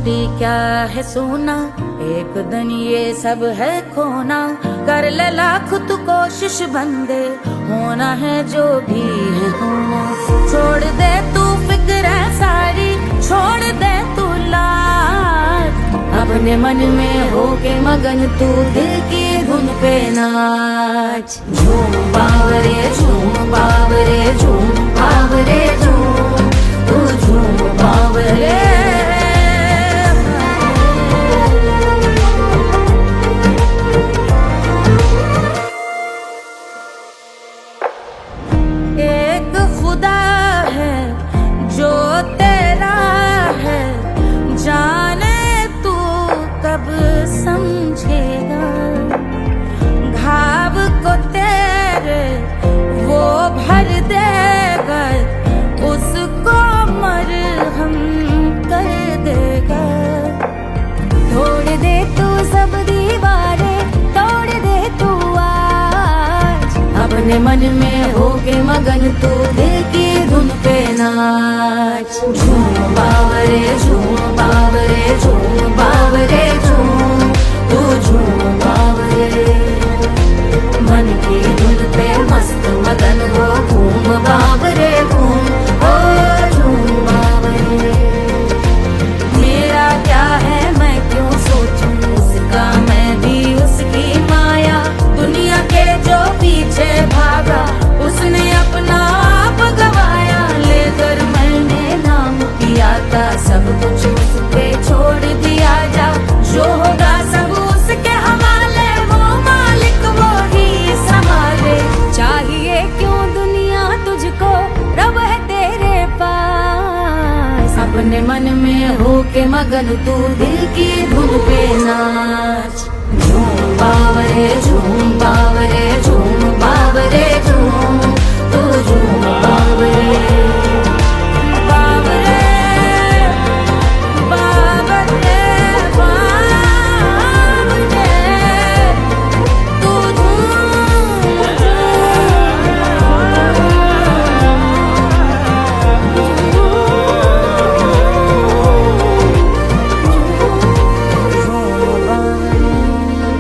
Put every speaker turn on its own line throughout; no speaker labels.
सृष्टि क्या है सोना, एक दिन ये सब है खोना। कर ले लाख तू कोशिश बंदे, होना है जो भी है होना। छोड़ दे तू फिक्र सारी, छोड़ दे तू लाज, अपने मन में होके मगन तू दिल की धुन पे नाच। झूम बावरे झूम बावरे झूम बावरे झूम, तू झूम बावरे। एक खुदा है जो तेरा है, जाने तू कब समझेगा। घाव को तेरे वो भर देगा, उसको मरहम कर देगा। तोड़ दे तू सब दीवारें, तोड़ दे तू आज, अपने मन में होके मगन तू दिल की धुन पे नाच। झूम बावरे झूम बावरे झूम बावरे झूम, तू झूम बावरे। मन की धुन पे मस्त मगन हो, घूम बावरे घूम, ओ झूम बावरे। मेरा क्या है मैं क्यों सोचूं, उसका मैं भी उसकी माया। दुनिया के जो पीछे भागा, उसने अपना आप गवाया। लेकर मैंने नाम किया था, सब कुछ उस पे छोड़ दिया जा। जो होगा सब उसके हवाले, वो मालिक वो ही संभाले। चाहिए क्यों दुनिया तुझको, रब है तेरे पास। अपने मन में होके मगन तू दिल की धुन पे नाच। झूम बावरे झूम बावरे झूम बावरे झूम, तू झूम बावरे। बावरे बावरे बावरे, तू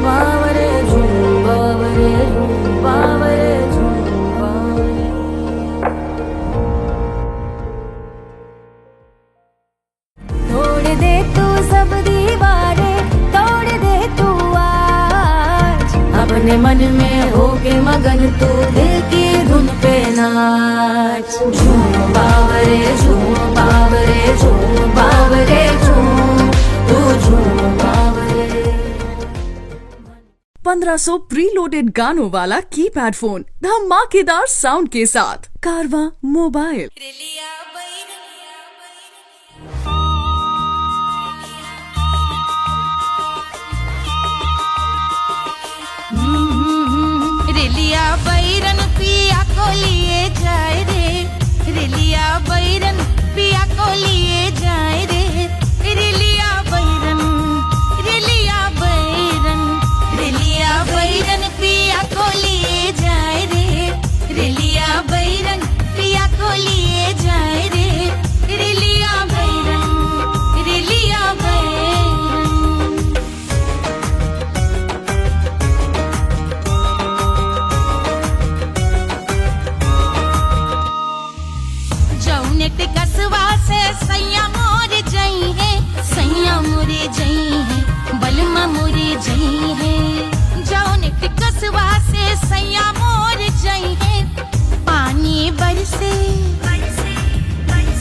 बावरे झूम बावरे बावरे झूम बावरे। तोड़ दे तू सब दीवारें, तोड़ दे तू आज, अपने मन में होके मगन तू दिल की धुन पे नाच। झूम बावरे झूम बावरे झूम बावरे झूम, तू झूम बावरे।
1500 प्रीलोडेड गानों वाला कीपैड फोन धमाकेदार साउंड के साथ कारवां मोबाइल।
रेलिया बैरन पिया को लिए जाए रे, रेलिया बैरन पिया को लिए जाए रे। रेलिया बैरन रेलिया बैरन रेलिया बैरन पिया को लिए जाए रे, रेलिया बैरन पिया को लिए जाए रे। रेलिया बैरन रेलिया बैरन। जौनेट कसवा से सैया मोरे जई है, सैया मोरे जई है, बलमा मोरे जई है। जौनेट कसवा से सैया मोरे जई है, पानी बरसे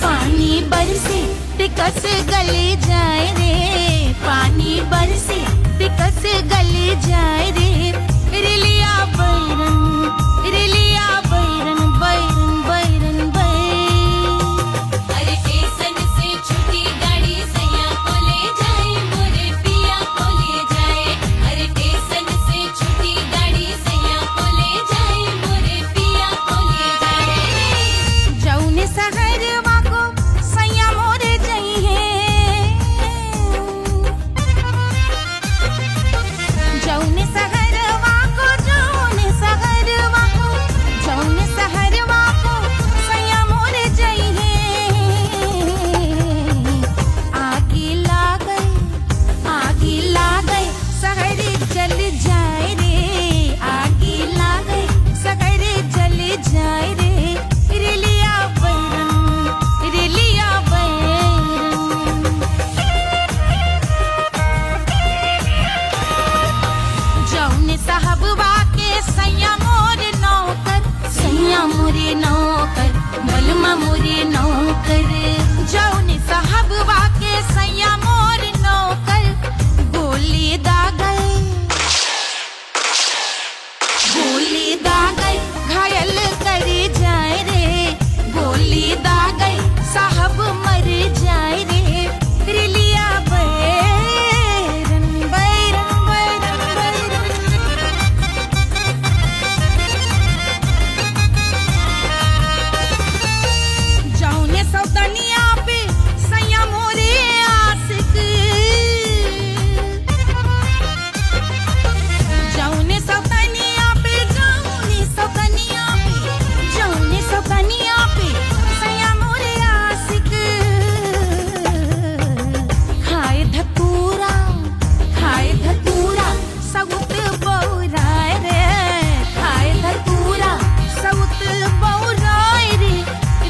पानी बरसे टिकस गले जाए रे, पानी बरसे टिकस गले जाए रे। रेलिया बैरन रेलिया बैरन बैरन बैरन बैरन। अरे स्टेशन से छुट्टी गाड़ी सैया को ले जाए, मोरे पिया को ले जाए। अरे स्टेशन से छुट्टी गाड़ी सैया को ले जाए, मोरे पिया को ले जाए। जौने सहरवा को सैया मोरे जई है, जौने सहरवा को जौने सहरवा को मोरे नौकर बलमा मोरे नौकर जौने साहब वाके सैया मोर नौकर गोली दागल घायल कर जाए रे गोली दागल साहब मर जाए रे रिलिया बैरन बैरन बैरन बैरन जौने सौतनिया पे सैया मोरे आशिक जौने सौतनिया पे सैया मोरे आशिक खाए धतूरा सउत बौराय रे खाए धतूरा सउत बौराय रे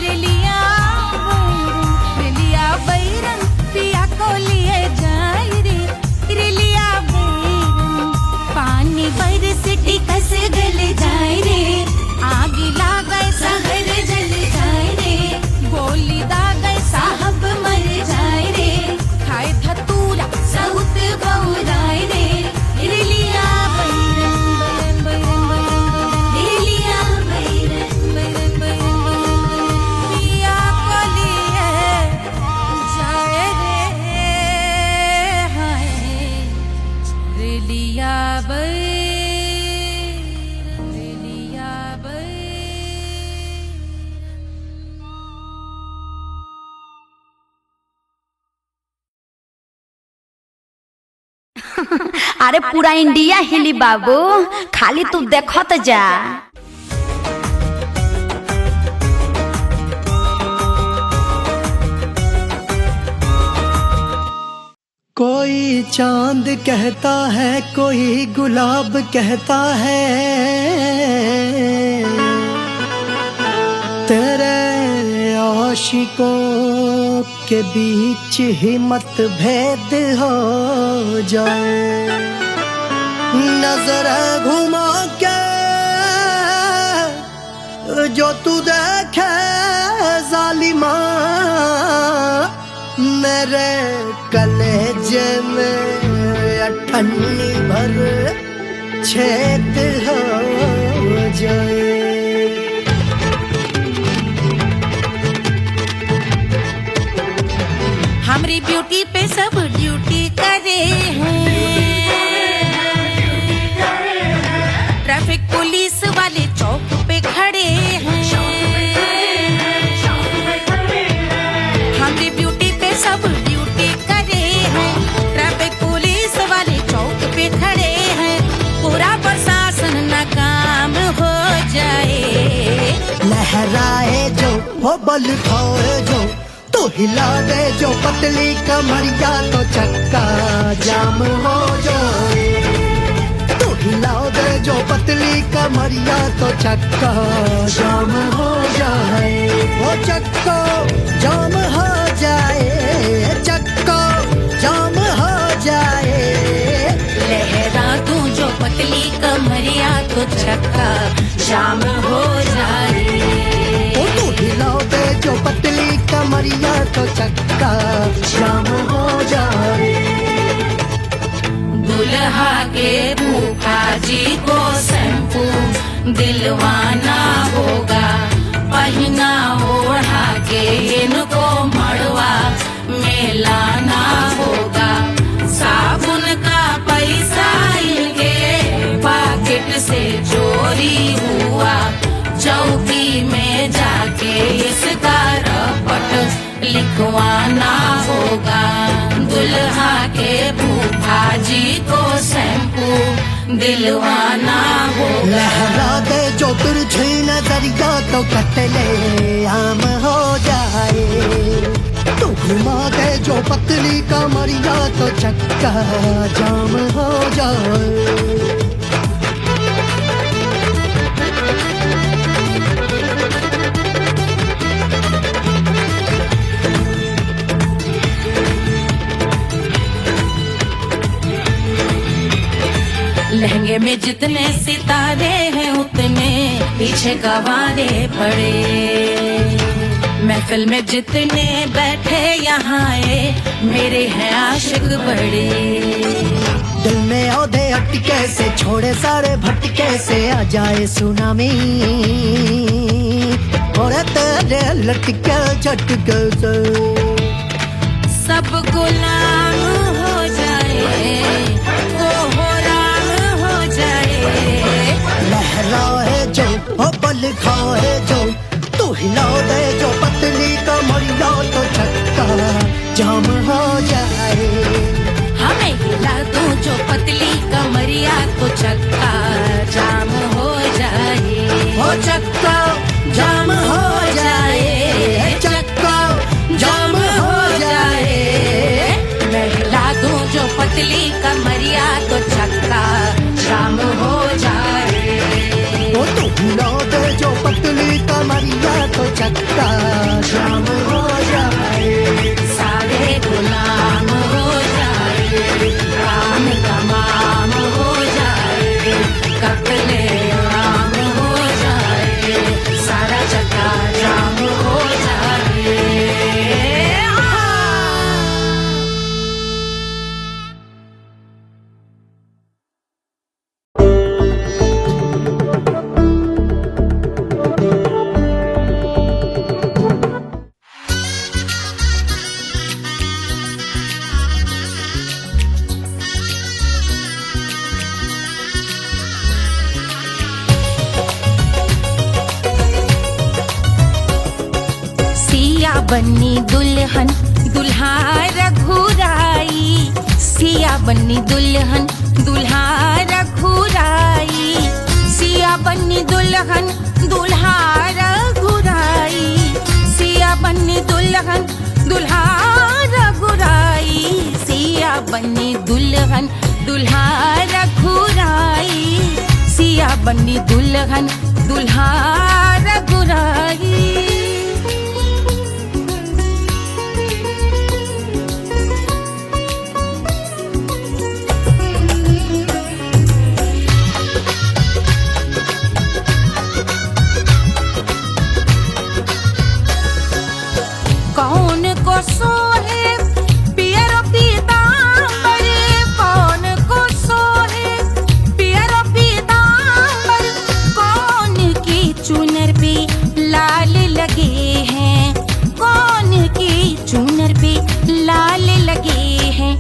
रेलिया बैरन पिया को लिए जाए रे रेलिया बैरन पानी बरस टिकस गल जाए रे आग लागै सहर जल जाए रे गोली दागै साहब मर जाए रे खाए धतूरा सउत बौराय रे रिलिया बैरन बैरन बैरन रिलिया बैरन बैरन बैरन पिया को लिए जाए रे हाय रिलिया बैरन
अरे पूरा इंडिया हिली बाबू खाली तू देखत जा।
कोई चांद कहता है कोई गुलाब कहता है तेरे आशिकों के बीच ही मतभेद हो जाए नजर घुमा के जो तू देखे जालिमा मेरे कलेजे में अठन्नी भर छेद हो जाए।
हमारी ब्यूटी पे सब ड्यूटी करे हैं ट्रैफिक पुलिस वाले चौक पे खड़े हैं हमारी ब्यूटी पे सब ड्यूटी करे हैं ट्रैफिक पुलिस वाले चौक पे खड़े हैं पूरा प्रशासन नाकाम हो जाए
लहराए जो वो बल खाए जो तो हिला दे जो पतली कमरिया तो चक्का जाम हो जाए तो हिला दे जो पतली कमरिया तो चक्का जाम हो जाए वो चक्का जाम हो जाए चक्का जाम हो जाए
लहरा तू जो पतली कमरिया तो चक्का जाम हो जाए
ओ तू हिला दे जो पतली कमरिया तो चक्का जाम हो जाए।
दुल्हा के फूफा जी को शैम्पू दिलवाना होगा पहना ओढ़ा के इनको मड़वा में लाना होगा साबुन का पैसा इनके पॉकेट से चोरी हुआ चौकी में जाके इसका रपट लिखवाना होगा दुल्हा के फूफा जी को शैम्पू दिलवाना होगा
लहरा दे जो तिरछी नजरिया तो कतले आम हो जाए तू घुमा दे जो पतली कमरिया तो चक्का जाम हो जाए।
लहंगे में जितने सितारे हैं उतने पीछे गवारे पड़े। महफिल में जितने बैठे यहाँ आए मेरे हैं आशिक बड़े।
दिल में औधे अटके से छोड़े सारे भटके से आ जाए सुनामी और तेरे लटके झटके से
सब गुलाम हो जाए वो हो राम हो जाए।
लहराए जो हो बल खाए जो तू हिला दे जो पतली कमरिया तो छक्का जाम हो जाए।
हमें हिला दूं जो पतली कमरिया तो चक्का जाम हो जाए।
हो चक्का जाम हो जाए, चक्का जाम हो जाए।
मैं हिला दूं जो पतली कमरिया तो चक्का जाम हो जाए।
ओ तू हिला दे जो पतली कमरिया तो चक्का जाम हो जाए।
सारे गुलाम हो जाए, काम तमाम हो जाए, कत्ले आम हो जाए, सारा चक्का जाम हो जाए। सिया बन्नी दुल्हन दुल्हा रघुराई, सिया बन्नी दुल्हन दुल्हा रघुराई, सिया बन्नी दुल्हन दुल्हा रघुराई, सिया बन्नी दुल्हन दुल्हा रघुराई, सिया बन्नी दुल्हन दुल्हा रघुराई, सिया बन्नी दुल्हन दुल्हा रघुराई। कौन को सोहे पियरो पीतांबर, कौन को सोहे पियरो पीतांबर, कौन की चुनर पे लाल लगे हैं, कौन की चुनर पे लाल लगे हैं।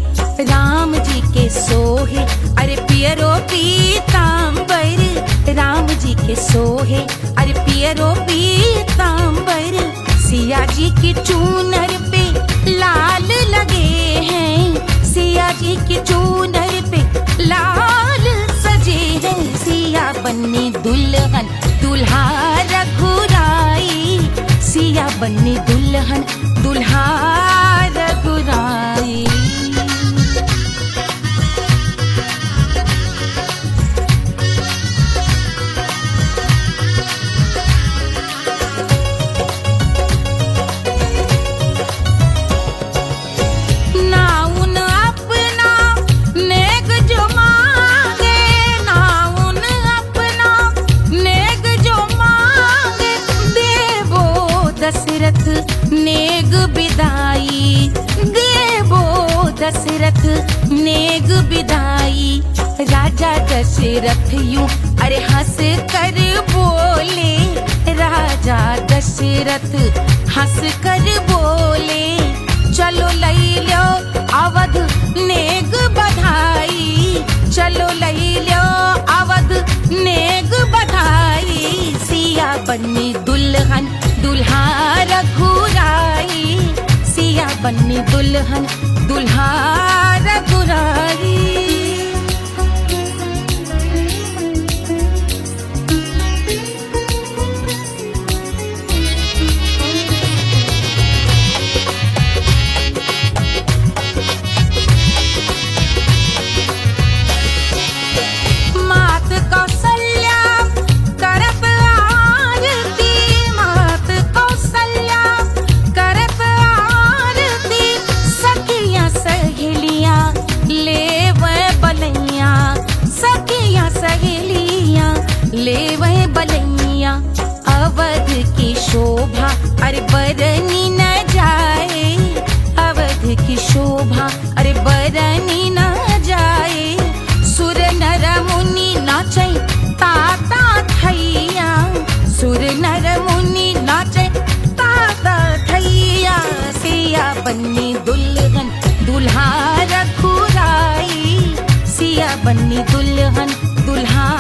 राम जी के सोहे अरे पियरो पीतांबर, राम जी के सोहे अरे पियरो पीतांबर, सिया जी की चूनर पे लाल लगे हैं, सिया जी की चूनर पे लाल सजे हैं। सिया बन्नी दुल्हन दुल्हा रघुराई, सिया बन्नी दुल्हन दुल्हा रघुराई। दशरथ नेग बिदाई, देवो दशरथ नेग बिदाई, राजा दशरथ यूं अरे हंस कर बोले, राजा दशरथ हंस कर बोले, चलो लई लो अवध नेग बधाई, चलो लई लो अवध नेग बधाई। सिया बन्नी दुल्हन दुल्हा रघुराई, सिया बन्नी दुल्हन दुल्हा रघुराई। मात कौशल्या करत आरती, मात कौशल्या करत आरती, सखियां सहेलियां लेवे शोभा अरे बरनी न जाए, अवध की शोभा अरे बरनी न जाए। सुर नर मुनि नाचे ताता थैया, सुर नर मुनि नाचे ताता थैया। सिया बन्नी दुल्हन दुल्हा रघुराई, सिया बन्नी दुल्हन दुल्हा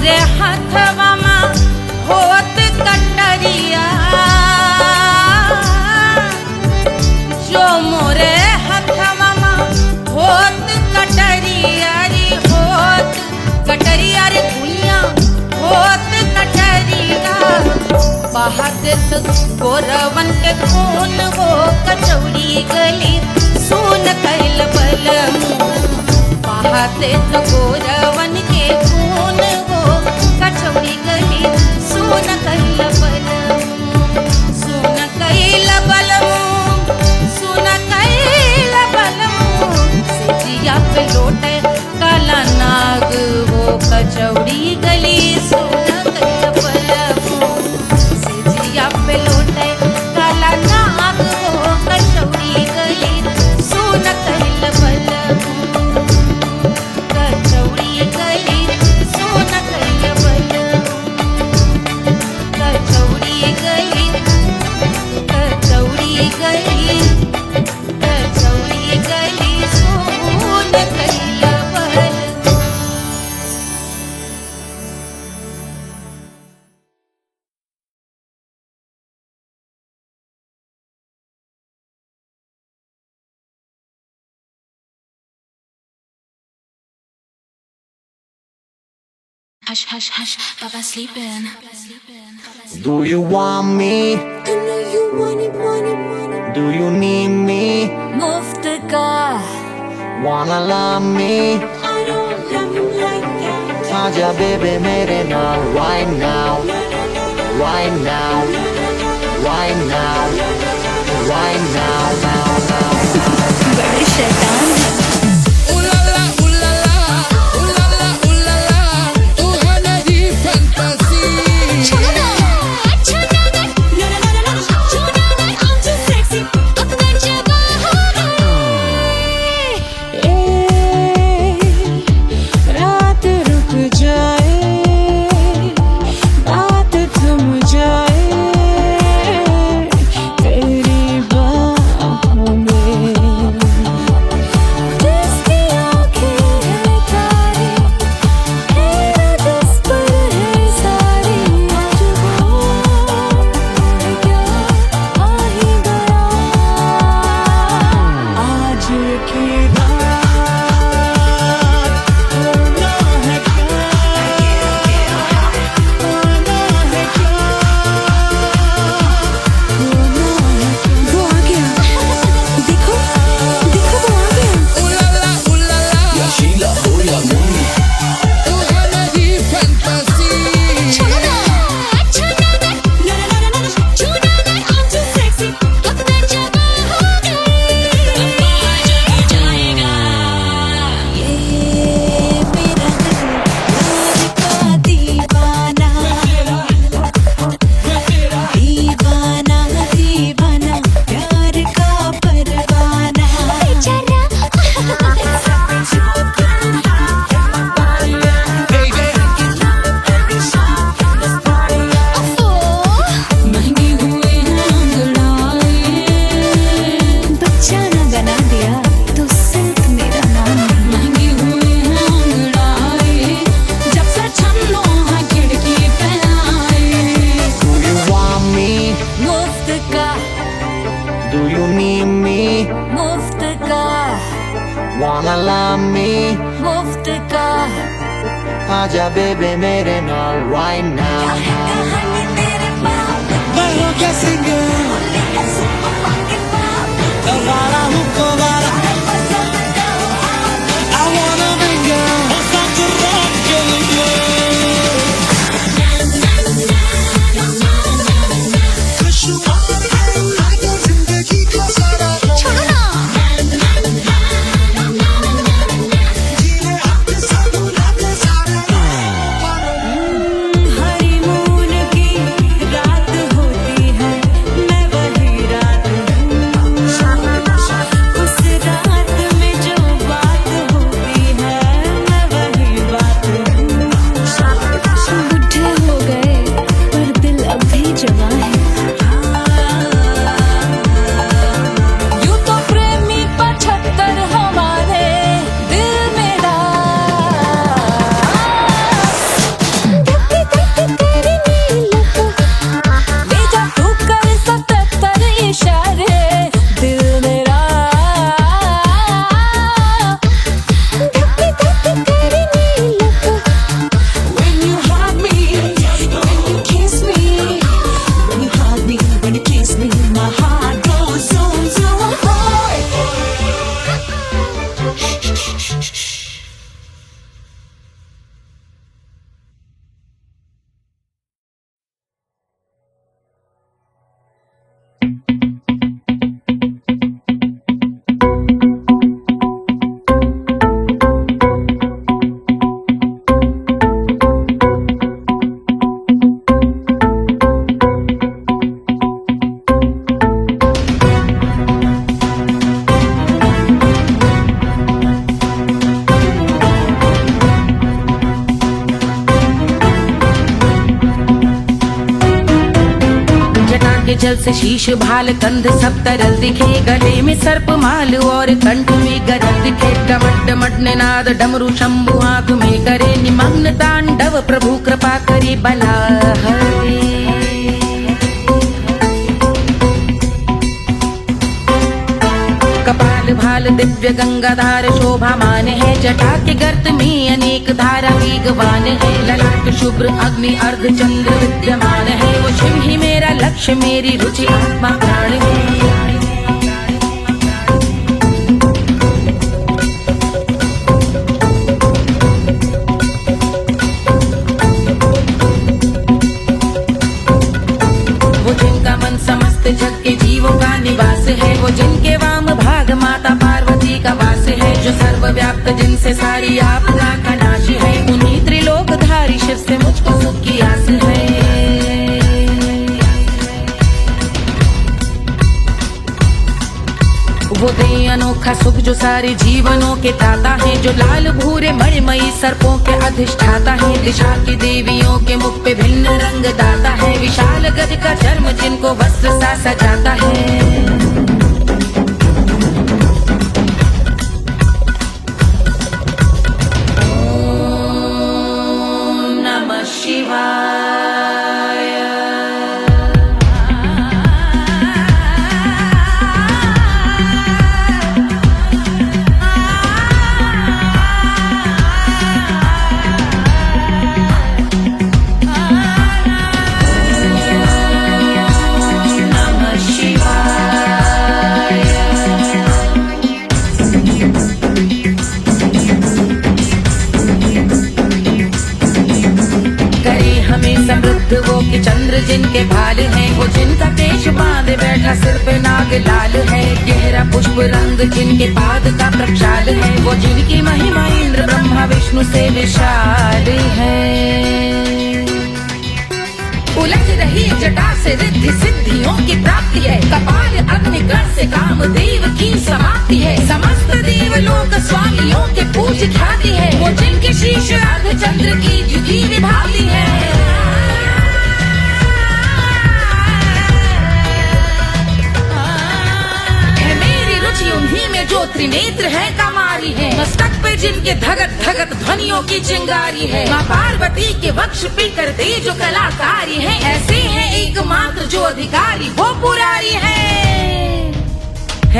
मोरे हथवा में होत कटरिया, जो मोरे हथवा में होत कटरिया रे, होत कटरिया रे दुनिया होत कटरिया। बहात गोरवन के खून हो कचौड़ी गली सुन कैल बलमू। बहाते गोरवन के खून हो कचौड़ी गली सुन कैल बलमू। सुन कैल बलमू, सुन कैल बलमू। सिजिया पे लोटे काला नाग हो कचौड़ी गली सुन कैल बलमू। सिजिया पे लोटे काला नाग हो कचौड़ी गली सुन कैल बलमू। कचौड़ी गली सुन कैल बलमू। कचौड़ी गली, कचौड़ी गली, कचौड़ी गली सुन कैल बलमू।
Hush, hush, hush, Baba sleeping.
Do you want me?
I know you want it.
Do you need me?
मुफ्त का
Wanna love me?
I don't love you like that.
आजा baby मेरे नाल right now, right now, right now, right now, now, now.
बड़े शैतान है।
रात रुक जाए, बात थम जाए तेरी बाहों में। जिसकी आँखें हैं तारी, है जिस पर है सारी। आज वो क्या आ ही गया, आज की रात होना है क्या, होना है क्या, होना है क्या। वो आ गया, देखो देखो वो आ गया। बच्चा ना बना दिया तो सिर्फ मेरा नाम नहीं। जब से छन्नो है खिड़की पे आए।
Do you want me?
मुफ्त का,
Do you need me?
मुफ्त का,
Wanna love me?
मुफ्त का।
आजा baby मेरे नाल right now. मैं हूँ क्या सिंगर, दोबारा हूँ दोबारा। I wanna mingle, साथ रात के लिए। जिंदगी का सारा
हनीमून की रात होती है, मैं वही रात हूँ।
जल से शीश भाल कंध सब तरल दिखे, गले में सर्प माल और कंठ में गरल दिखे। डमट डमट निनाद डमरू शंभु आंख में करे निमग्न तांडव, प्रभु कृपा करे बला हरे। कपाल भाल दिव्य गंगाधार शोभामान है, जटा के गर्त में अनेक धारा वेगवान है। ललाट शुभ्र अग्नि अर्ध चंद्र विद्यमान है, वो शिव ही मेरा लक्ष्य मेरी रुचि आत्मा प्राण है। वो जिनका मन समस्त जग के जीवों का निवास है, वो जिनके वाम भाग माता पार्वती का वास है। जो सर्वव्याप्त जिनसे सारी आपदा का नाश है, उन्हीं त्रिलोकधारी शिव से मुझको सुख की आस है। वो दे अनोखा सुख जो सारे जीवनों के दाता है, जो लाल भूरे मणिमयी सर्पों के अधिष्ठाता है। दिशा की देवियों के मुख पे भिन्न रंग दाता है, विशाल गज का चर्म जिनको वस्त्र सा सजाता है। वो कि चंद्र जिनके भाल हैं, वो जिनका केश बांधे बैठा सिर पे नाग लाल है। गहरा पुष्प रंग जिनके पाद का प्रक्षाल है, वो जिनकी महिमा इंद्र ब्रह्मा विष्णु से विशाल है। उलझ रही जटा से रिद्धि सिद्धियों की प्राप्ति है, कपाल अग्निगण से कामदेव की समाप्ति है। समस्त देवलोक स्वामियों के पूज ख्याति है, वो जिनके शीश अर्ध चंद्र की जुगी विभावती है। उन्हीं में जो त्रिनेत्र है कमारी है, मस्तक पे जिनके धगत धगत ध्वनियों की चिंगारी है। माँ पार्वती के वक्ष पे करते जो कलाकारी है, ऐसे हैं एकमात्र जो अधिकारी वो पुरारी है।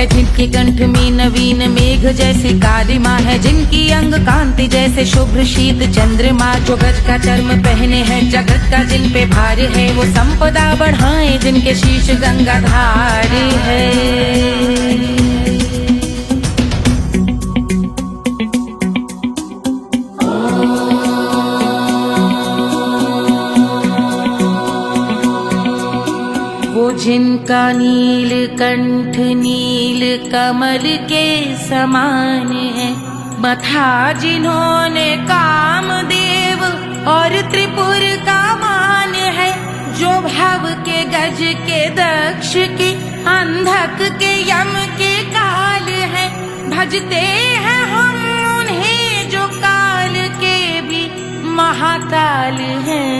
जिनके कंठ में नवीन मेघ जैसी काली माँ है, जिनकी अंग कांति जैसे शुभ्र शीत चंद्रमा। जो गज का चर्म पहने हैं जगत का जिन पे भार है, वो संपदा बढ़ाए जिनके शीश गंगाधार है। जिनका नील कंठ नील कमल के समान है, मथा जिन्होंने कामदेव और त्रिपुर का मान है। जो भव के गज के दक्ष के अंधक के यम के काल है, भजते हैं हम उन्हें जो काल के भी महाकाल हैं।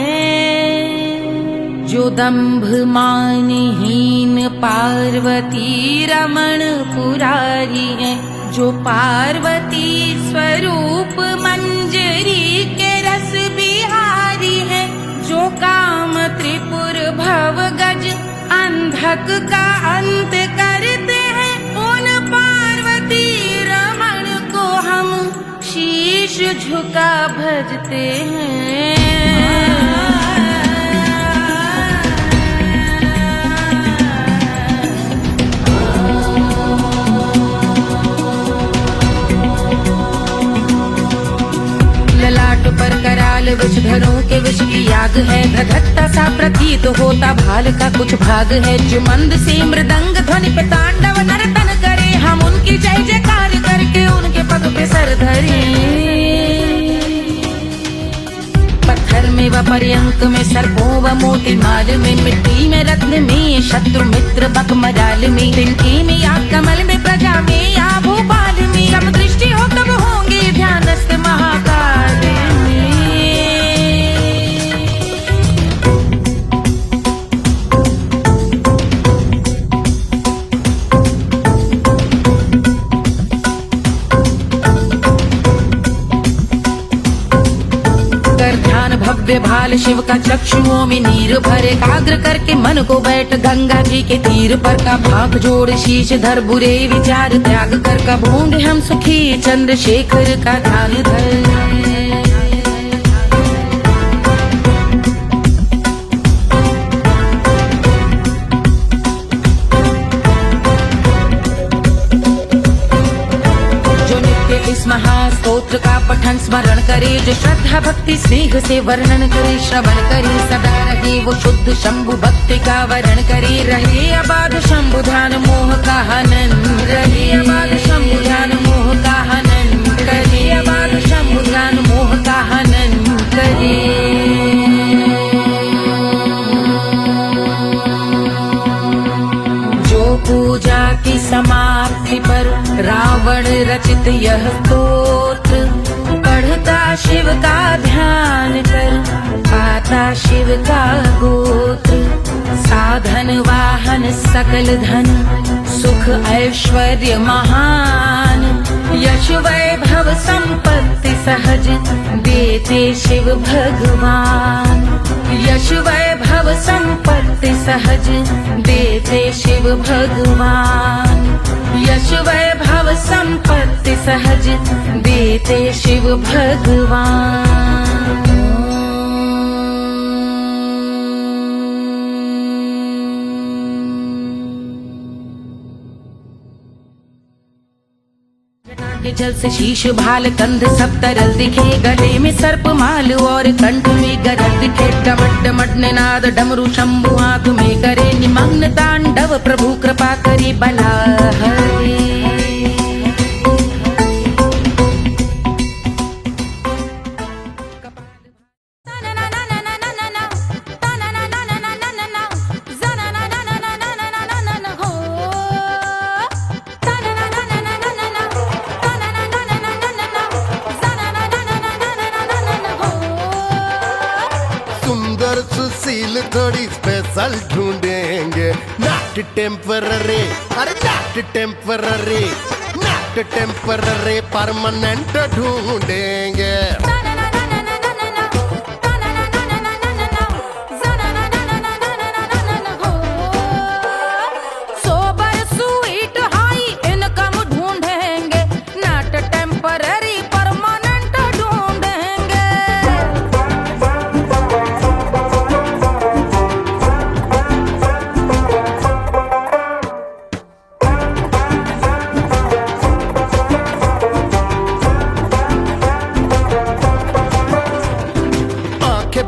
जो दंभ मानहीन पार्वती रमण पुरारी है, जो पार्वती स्वरूप मंजरी के रस बिहारी है। जो काम त्रिपुर भव गज अंधक का अंत करते हैं, उन पार्वती रमण को हम शीश झुका भजते हैं। ललाट पर कराल विषधरों के विष की याग है, धधकता सा प्रतीत होता भाल का कुछ भाग है। जो मंद से मृदंग ध्वनि पे तांडव नर्तन करे, हम उनकी जय जयकार करके उनके पग पे सर धरे। पत्थर में व पर्यंक में सर्पों व मोती माल में, मिट्टी में रत्न में शत्रु मित्र बकमराल में, तिनके में या कमल में प्रजा में या भोपाल में। सब दृष्टि हो तब होंगे ध्यानस्थ महाकाल में। कर ध्यान भव्य भाल शिव का चक्षुओं में नीर भर एकाग्र करके मन को बैठ गंगा जी के तीर पर का भाग जोड़ शीश धर बुरे विचार त्याग कर कब होंगे हम सुखी चंद्रशेखर का ध्यान धर। इस महास्तोत्र का पठन स्मरण करे जो श्रद्धा भक्ति स्नेह से वर्णन करे श्रवण करे सदा रहे वो शुद्ध शंभु भक्ति का वर्ण करे रहे अबाध शंभु ध्यान मोह का हनन रहे अबाध शंभु ध्यान मोह का हनन करे अबाध शंभु ध्यान मोह का हनन करे। पूजा की समाप्ति पर रावण रचित यह स्तोत्र पढ़ता शिव का ध्यान कर पाता शिव का गोत्र साधन वाहन सकल धन सुख ऐश्वर्य महान यश वैभव संपत्ति सहज देते शिव भगवान यश वैभव संपत्ति सहज देते शिव भगवान यश वैभव संपत्ति सहज देते शिव भगवान। के जल से शीश भाल कंध सब तरल दिखे गले में सर्प माल और कंठ में गरज दिखे डमट डमट निनाद डमरू शंभु आंख में करे निमग्न तांडव प्रभु कृपा करे बला हरे।
सुशील थोड़ी स्पेशल ढूंढेंगे नॉट टेम्पररी अरे not temporary not temporary permanent ढूंढेंगे।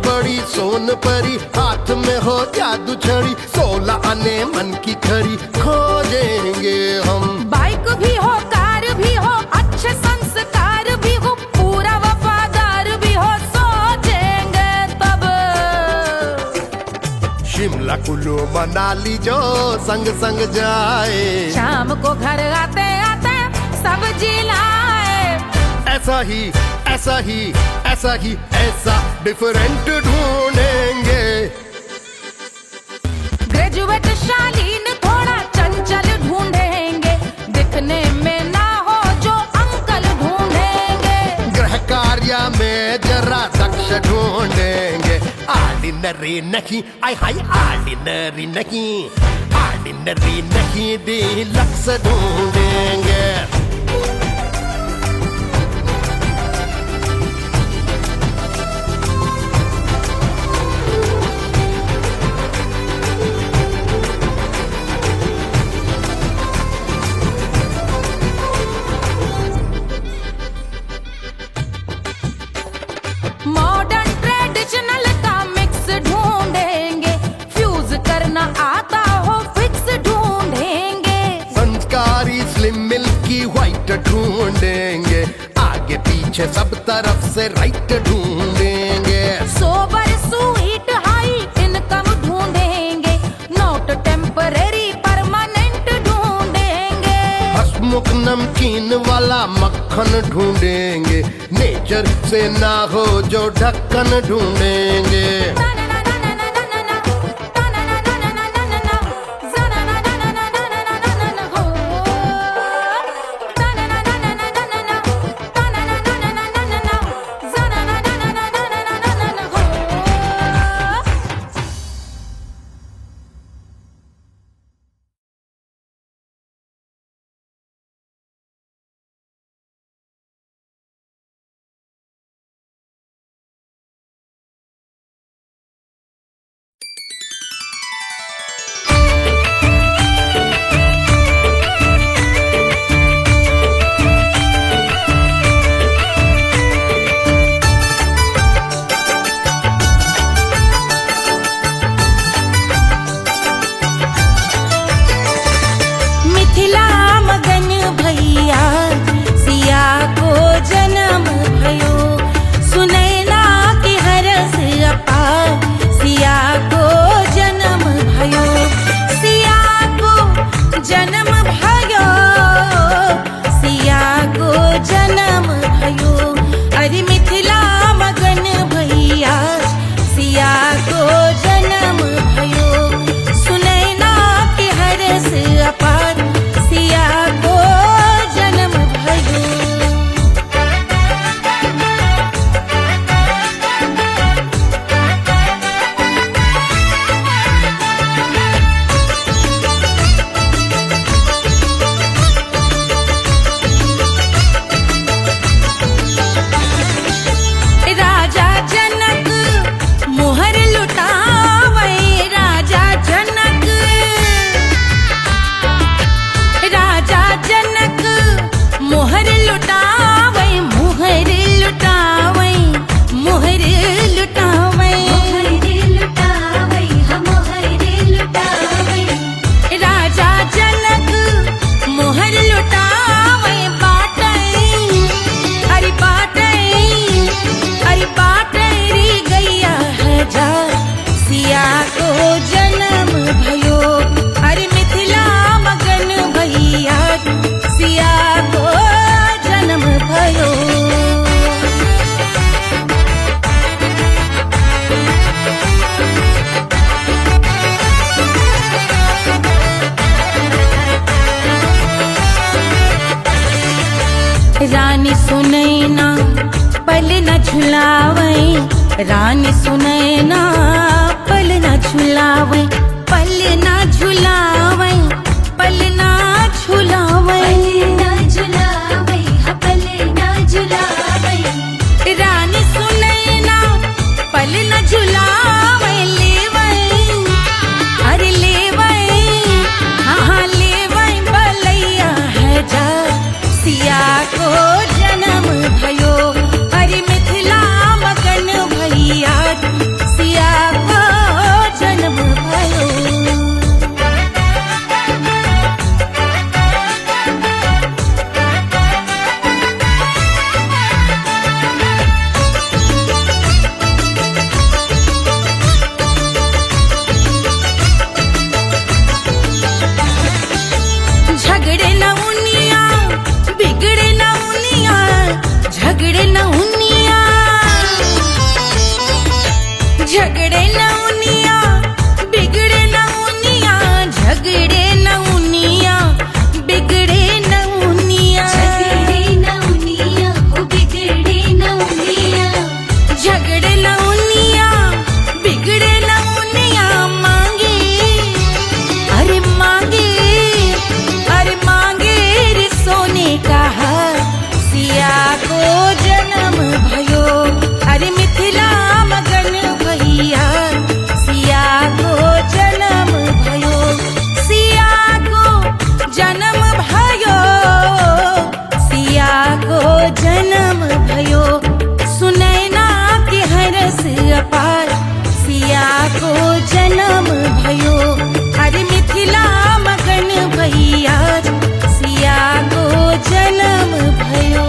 बड़ी सोन परी हाथ में हो जादू छड़ी 16 आने मन की खरी खोजेंगे हम।
बाइक भी हो कार भी हो अच्छे संस्कार भी हो पूरा वफादार भी हो सोचेंगे तब।
शिमला कुल्लू मनाली जो संग संग जाए
शाम को घर आते आते सब्जी लाए।
ऐसा ही ऐसा ही ऐसा ही ऐसा डिफरेंट ढूंढेंगे।
ग्रेजुएट शालीन थोड़ा चंचल ढूंढेंगे दिखने में ना हो जो अंकल ढूंढेंगे।
गृह कार्य में जरा दक्ष ढूंढेंगे ऑर्डिनरी नहीं आई हाई ऑर्डिनरी नहीं ऑर्डिनरी नहीं डिलक्स ढूंढेंगे।
मॉडर्न ट्रेडिशनल का मिक्स ढूंढेंगे फ्यूज करना आता हो फिक्स ढूंढेंगे।
संस्कारी स्लिम मिल्की व्हाइट ढूंढेंगे आगे पीछे सब तरफ से राइट ढूंढेंगे।
सोबर स्वीट हाई इनकम ढूंढेंगे नोट टेम्परेरी परमानेंट ढूंढेंगे।
हसमुख नमकीन वाला मक्खन ढूंढेंगे नेचर से ना हो जो ढक्कन ढूंढेंगे।
झुलावे रानी सुनैना, पल न झुलावे, पल न झुलावे, पल न झुलावे, रानी सुनैना पल न झुलावे, लेवै अरे लेवै, हाँ लेवै बलैया है जा सिया को जन्म भयो, अरे मिथिला मगन भैया सिया को जन्म भयो। झगड़े न उनिया, बिगड़े न उनिया, झगड़े न उनिया, झगड़े न उनिया, बिगड़े न उनिया, झगड़े न उनिया, बिगड़े न उनिया, झगड़े न उनिया, बिगड़े न उनिया, झगड़े न उनिया, बिगड़े न उनिया, मांगे अरे मांगे, अरे मांगे रे सोने का हार, सिया को जन्म भयो, अरे मिथिला मगन भैया सिया को जन्म भयो, सिया को जन्म भयो, सिया को जन्म भयो, सुनैना के हरस अपार, सिया को जन्म भयो, अरे मिथिला मगन भैया सिया को जन्म भयो,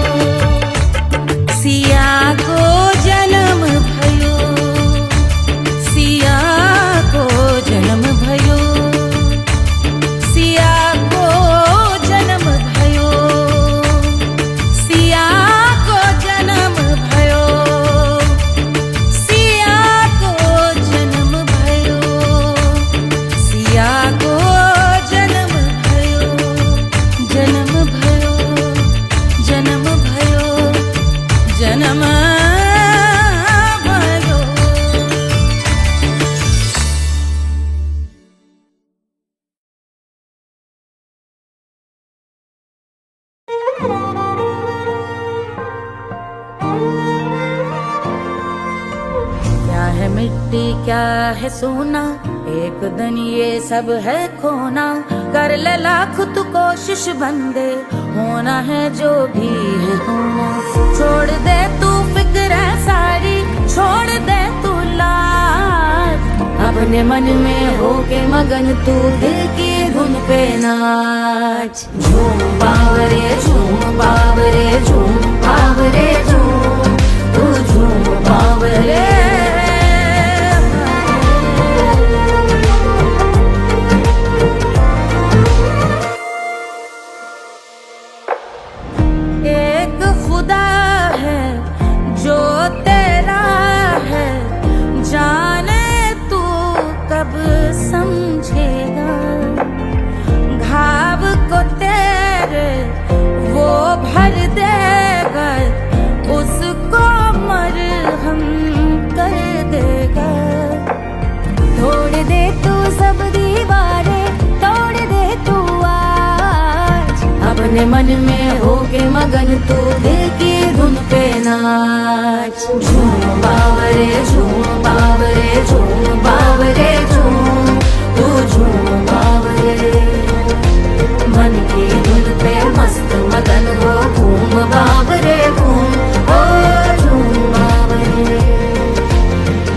सिया को जन्म भयो, सिया को जन्म भयो, सिया को जन्म भयो, सिया को जन्म भयो, सिया को जन्म भयो, सिया को जन्म भयो, जन्म भयो, जन्म भयो, जन्म भयो। क्या है मिट्टी क्या है सोना, एक दिन ये सब है खोना, कर ले लाख तू कोशिश बंदे, होना है जो भी है होना, छोड़ दे तू फिक्र सारी, छोड़ दे तू लाज, अपने मन में हो के मगन तू दिल की धुन पे नाच, झूम बावरे झूम बावरे झूम बावरे झूम, तू झूम बावरे। एक खुदा है जो तेरा है, जाने तू कब समझेगा, घाव को तेरे वो भर देगा, उसको मरहम कर देगा, तोड़ दे तू सब दीवारें, तोड़ दे तू आज, अपने मन में हो के मगन तू दिल की धुन पे नाच, झूम बावरे झूम बावरे झूम बावरे झूम, तू झूम बावरे, मन की धुन पे मस्त मगन हो, घूम बावरे घूम, ओ झूम बावरे।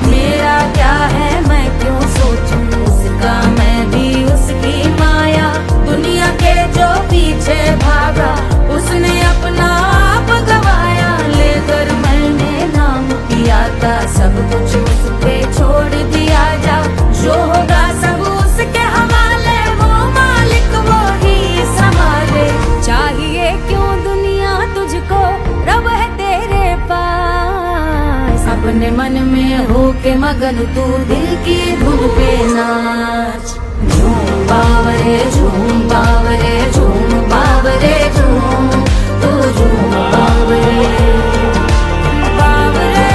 मेरा क्या है मैं क्यों सोचूं उसका, मैं भी उसकी माया, दुनिया के जो पीछे भागा उसने अपना आप गवाया, लेकर मैंने नाम किया था सब कुछ उस पे छोड़ दिया, जा जो होगा सब उसके हवाले, वो मालिक वो ही संभाले, चाहिए क्यों दुनिया तुझको, रब है तेरे पास, अपने मन में हो के मगन तू दिल की धुन पे नाच, झूम बावरे झूम बावरे झूम बावरे झूम, तू झूम बावरे बावरे।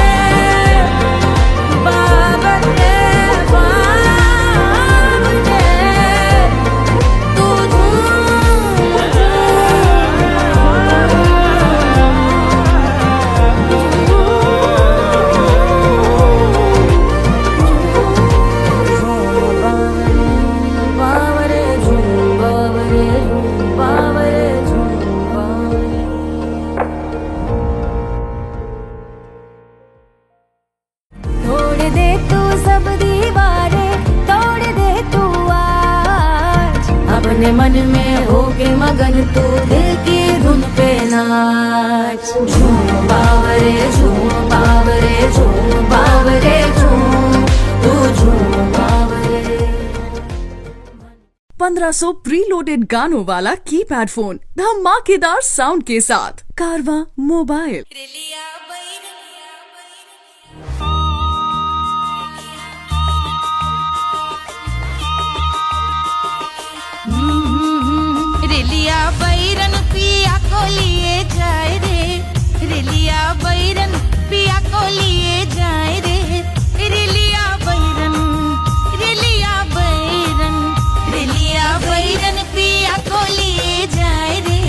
तोड़ दे तू सब दीवारें, तोड़ दे तू आज। अपने मन में होके मगन तू दिल की धुन पे नाच। झूम बावरे झूम बावरे झूम बावरे झूम, तू झूम बावरे।
1500 प्रीलोडेड गानों वाला कीपैड फोन धमाकेदार साउंड के साथ कारवां मोबाइल।
रेलिया बैरन पिया को लिए जाए रे, रेलिया बैरन पिया को लिए जाए रे, रेलिया बैरन, रेलिया बैरन, रेलिया बैरन पिया को लिए जाए रे,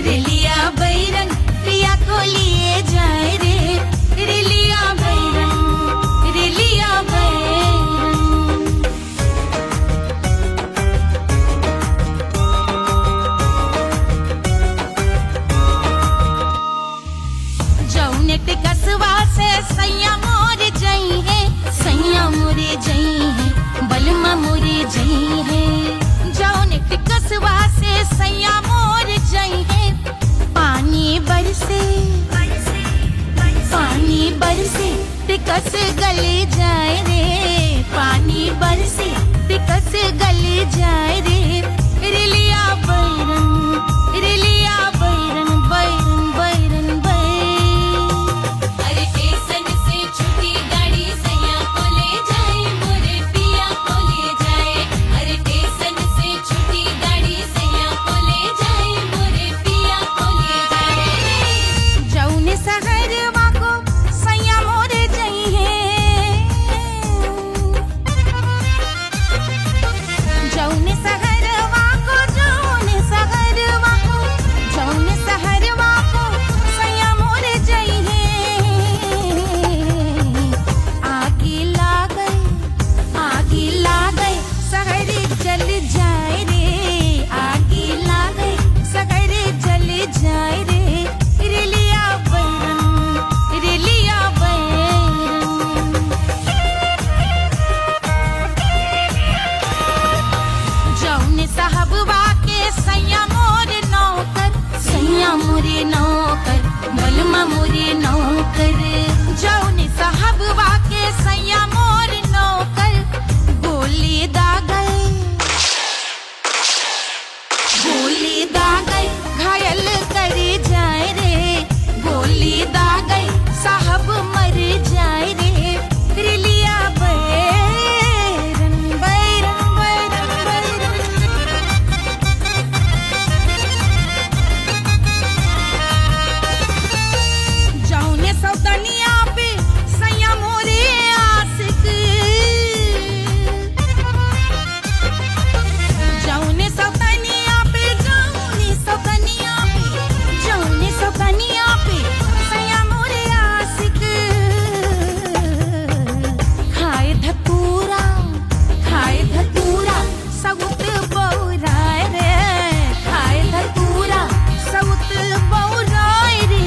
रेलिया बैरन पिया को लिए जाए रे, रेलिया बैरन, रेलिया बैरन। जौने टिकसवा से सैया मोर जई है, सैया मोरे जई है, बलमा मोरे जई है। जौने टिकसवा से सैया मोर जई है, पानी बरसे, पानी बरसे टिकस गले जाए रे, पानी बरसे टिकस गले जाए रे, रेलिया बैरन, रेलिया बैरन, बैरन बैरन बैरन। अरे स्टेशन से छुट्टी गाड़ी सैया को ले जाए, मोरे पिया को ले जाए। अरे स्टेशन से छुट्टी गाड़ी सैया को ले जाए, मोरे पिया को ले जाए। जौने सहरवा को सैया मोरे जई है, जौने सहरवा को, जौने सहरवा को, जौने सहरवा को सैया मोरे जई है। आगे लागल, आगे लागल सहर जल जाए रे, आगे लागल सहर जल जाए रे, रेलिया बैरन, रेलिया बैरन। जौने साहबवा के सैया मोरे नौकर, सैया मोरे नौकर, बलमा मोरे नौकर। जौने साहबवा के सैया मोरे नौकर, गोली दागल, गोली दागल घायल करे जाए रे, गोली दागल साहब मर जाए रे, रेलिया बैरन, बैरन बैरन बैरन। जौने सौतनिया पे सैया मोरे आशिक, जौने सौतनिया पे, जौने सौतनिया पे, जौने सौतनिया पे सैया मोरे आशिक। खाए धतूरा, खाए धतूरा सउत बौराए रे, खाए धतूरा सउत बौराए रे,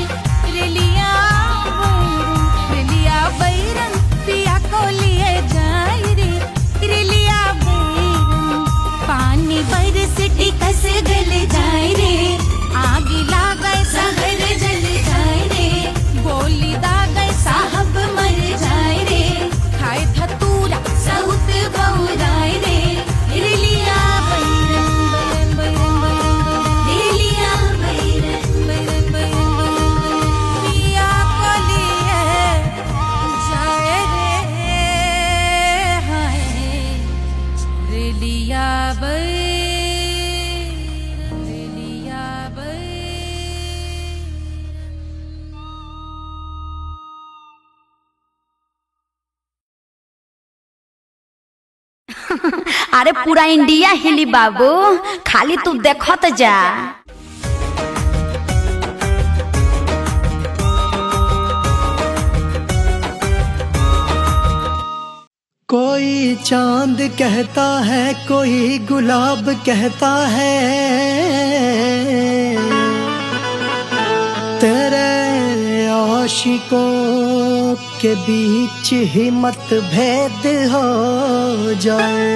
रेलिया बैरन, रेलिया बैरन पिया को लिए जाए रे, रेलिया बैरन। पानी बरस टिकस गल जाए रे, आगे लागै सहर जल जाए रे, गोली दागै साहब मर जाए रे, खाए धतूरा सउत बौराए रे, रेलिया बैरन, बैरन बैरन बैरन, रेलिया बैरन, बैरन बैरन बैरन। पिया को लिए जाए रे, हाय रेलिया बैरन, रेलिया बैरन।
अरे पूरा इंडिया हिली बाबू, खाली तू देखत जा।
कोई चांद कहता है, कोई गुलाब कहता है, तेरे आशिकों के बीच ही मतभेद हो जाए,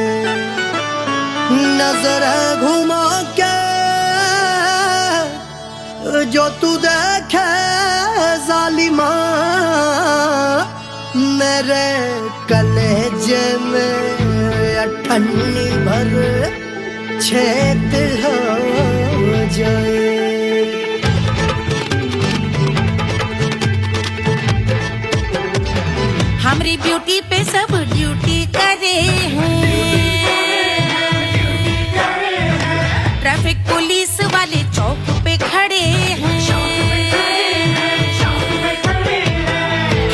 नजर घुमा के जो तू देखे जालिमा, मेरे कलेजे में अठन्नी भर छेद हो जाए।
हमारी ब्यूटी पे सब ड्यूटी करे हैं, ट्रैफिक पुलिस वाले चौक पे खड़े हैं।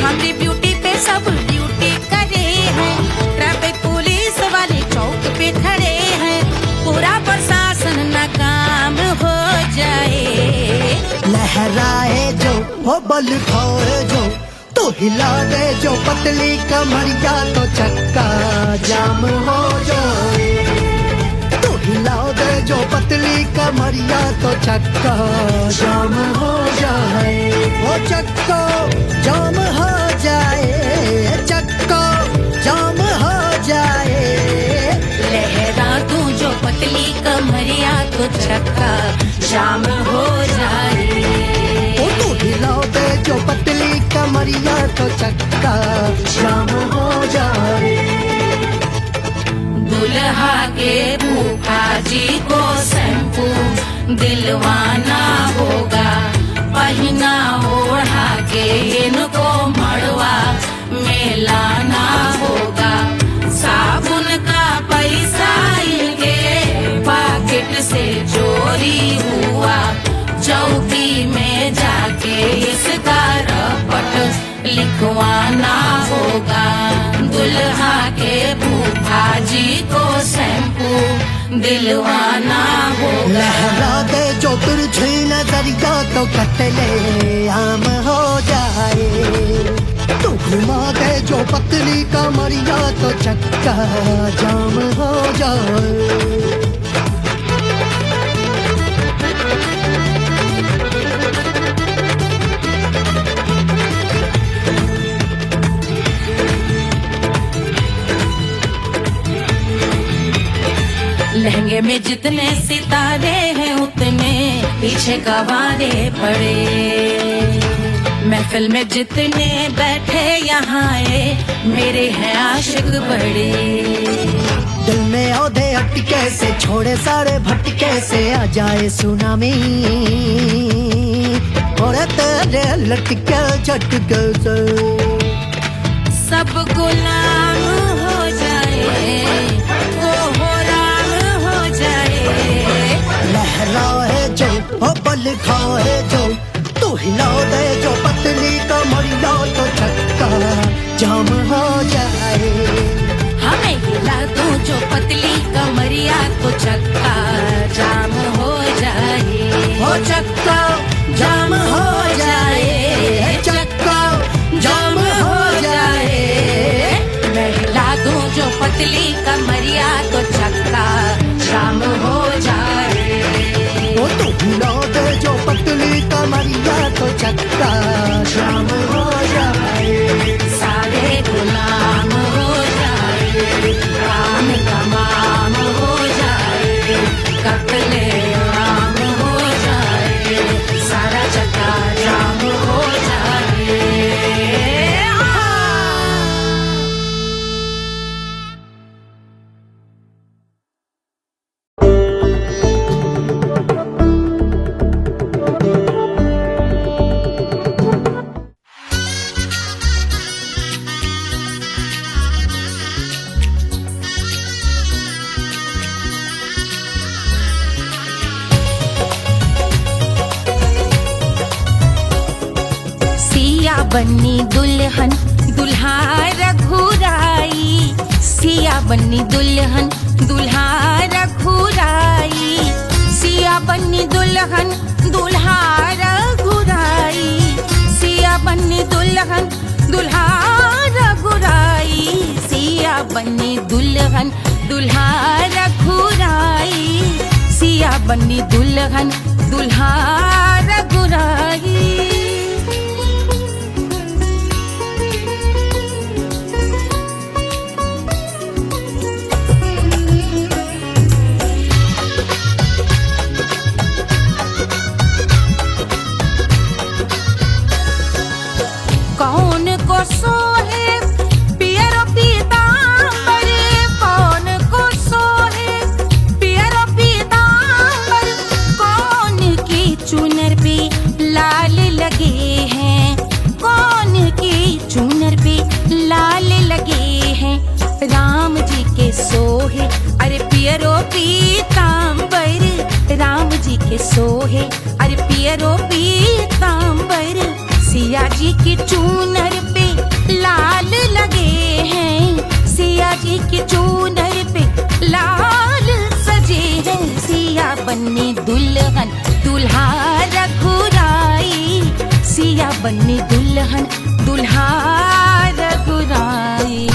हमारी ब्यूटी पे सब ड्यूटी करे हैं, ट्रैफिक पुलिस वाले चौक पे खड़े हैं। पूरा प्रशासन नाकाम हो जाए,
लहराए जो वो बल खाए जो, तो हिला दे जो पतली कमरिया तो चक्का जाम हो जाए। तो हिला दे जो पतली कमरिया तो चक्का जाम हो जाए। वो चक्का जाम हो जाए, चक्का जाम हो जाए।
लहरा तू जो पतली कमरिया तो चक्का जाम हो जाए।
ओ तो हिला दे जो पतली कमरिया तो चक्का जाम हो जाए।
दुल्हा के फूफा जी को शैम्पू दिलवाना होगा, पहना ओढ़ा के इनको मड़वा में लाना होगा। साबुन का पैसा इनके पॉकेट से चोरी हुआ, चौकी में जाके इसका रपट लिखवाना होगा। दुल्हा के फूफा जी को शैम्पू दिलवाना होगा।
लहरा दे जो तुरझी नजरिया तो कतले आम हो जाए। तू घुमा दे जो पतली कमरिया तो चक्का जाम हो जाए।
लहंगे में जितने सितारे हैं उतने पीछे गवारे पड़े। महफिल में जितने बैठे यहाँ आए मेरे हैं आशिक बड़े।
दिल में औधे अटके से छोड़े सारे भटके से आ जाए सुनामी, और तेरे लटके झटके से
सब गुलाम हो जाए,
लहराए जो ओ बल खाए जो, तू हिला दे जो पतली कमरिया तो चक्का जाम हो जाए।
हमें हिला दो जो पतली कमरिया तो चक्का जाम हो जाए।
हो चक्का जाम हो जाए, चक्का जाम हो जाए।
मैं हिला दूं जो पतली कमरिया तो चक्का जाम हो जाए।
वो तो हिला दे जो पतली कमरिया तो चक्का जाम हो जाए।
सारे गुलाम हो जाए, काम तमाम हो जाए, कत्ले आम हो जाए, सारा चक्का जाम हो जाए। बन्नी दुल्हन दुल्हा रघुराई, सिया बन्नी दुल्हन दुल्हा रघुराई, सिया बन्नी दुल्हन दुल्हा रघुराई, सिया बन्नी दुल्हन दुल्हा रघुराई, सिया बन्नी दुल्हन दुल्हा रघुराई, सिया बन्नी दुल्हन दुल्हा रघुराई।
के सोहे, अरे पियरो पीताम्बर राम जी के सोहे, अरे पियरो पीताम्बर सिया जी की चूनर पे लाल लगे हैं, सिया जी की चूनर पे लाल सजे हैं, सिया बन्नी दुल्हन दुल्हा रघुराई, सिया बन्नी दुल्हन दुल्हा रघुराई।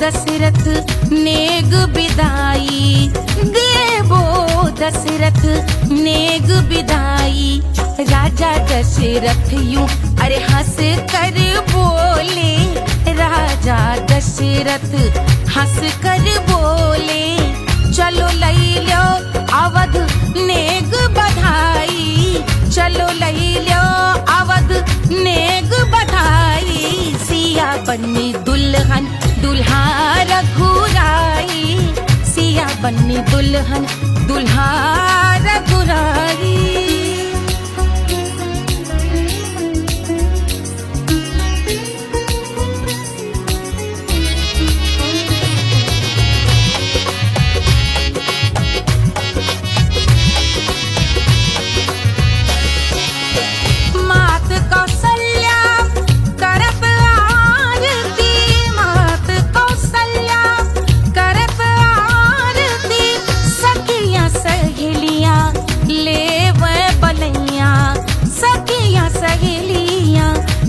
दशरथ नेग बिदाई, देवो दशरथ नेग बिदाई, राजा दशरथ यूं अरे हंस कर बोले, राजा दशरथ हंस कर बोले, चलो लई लो अवध नेग बधाई, चलो लई लो अवध नेग बधाई, सिया बन्नी दुल्हन दुल्हा रघुराई, सिया बन्नी दुल्हन दुल्हा रघुराई।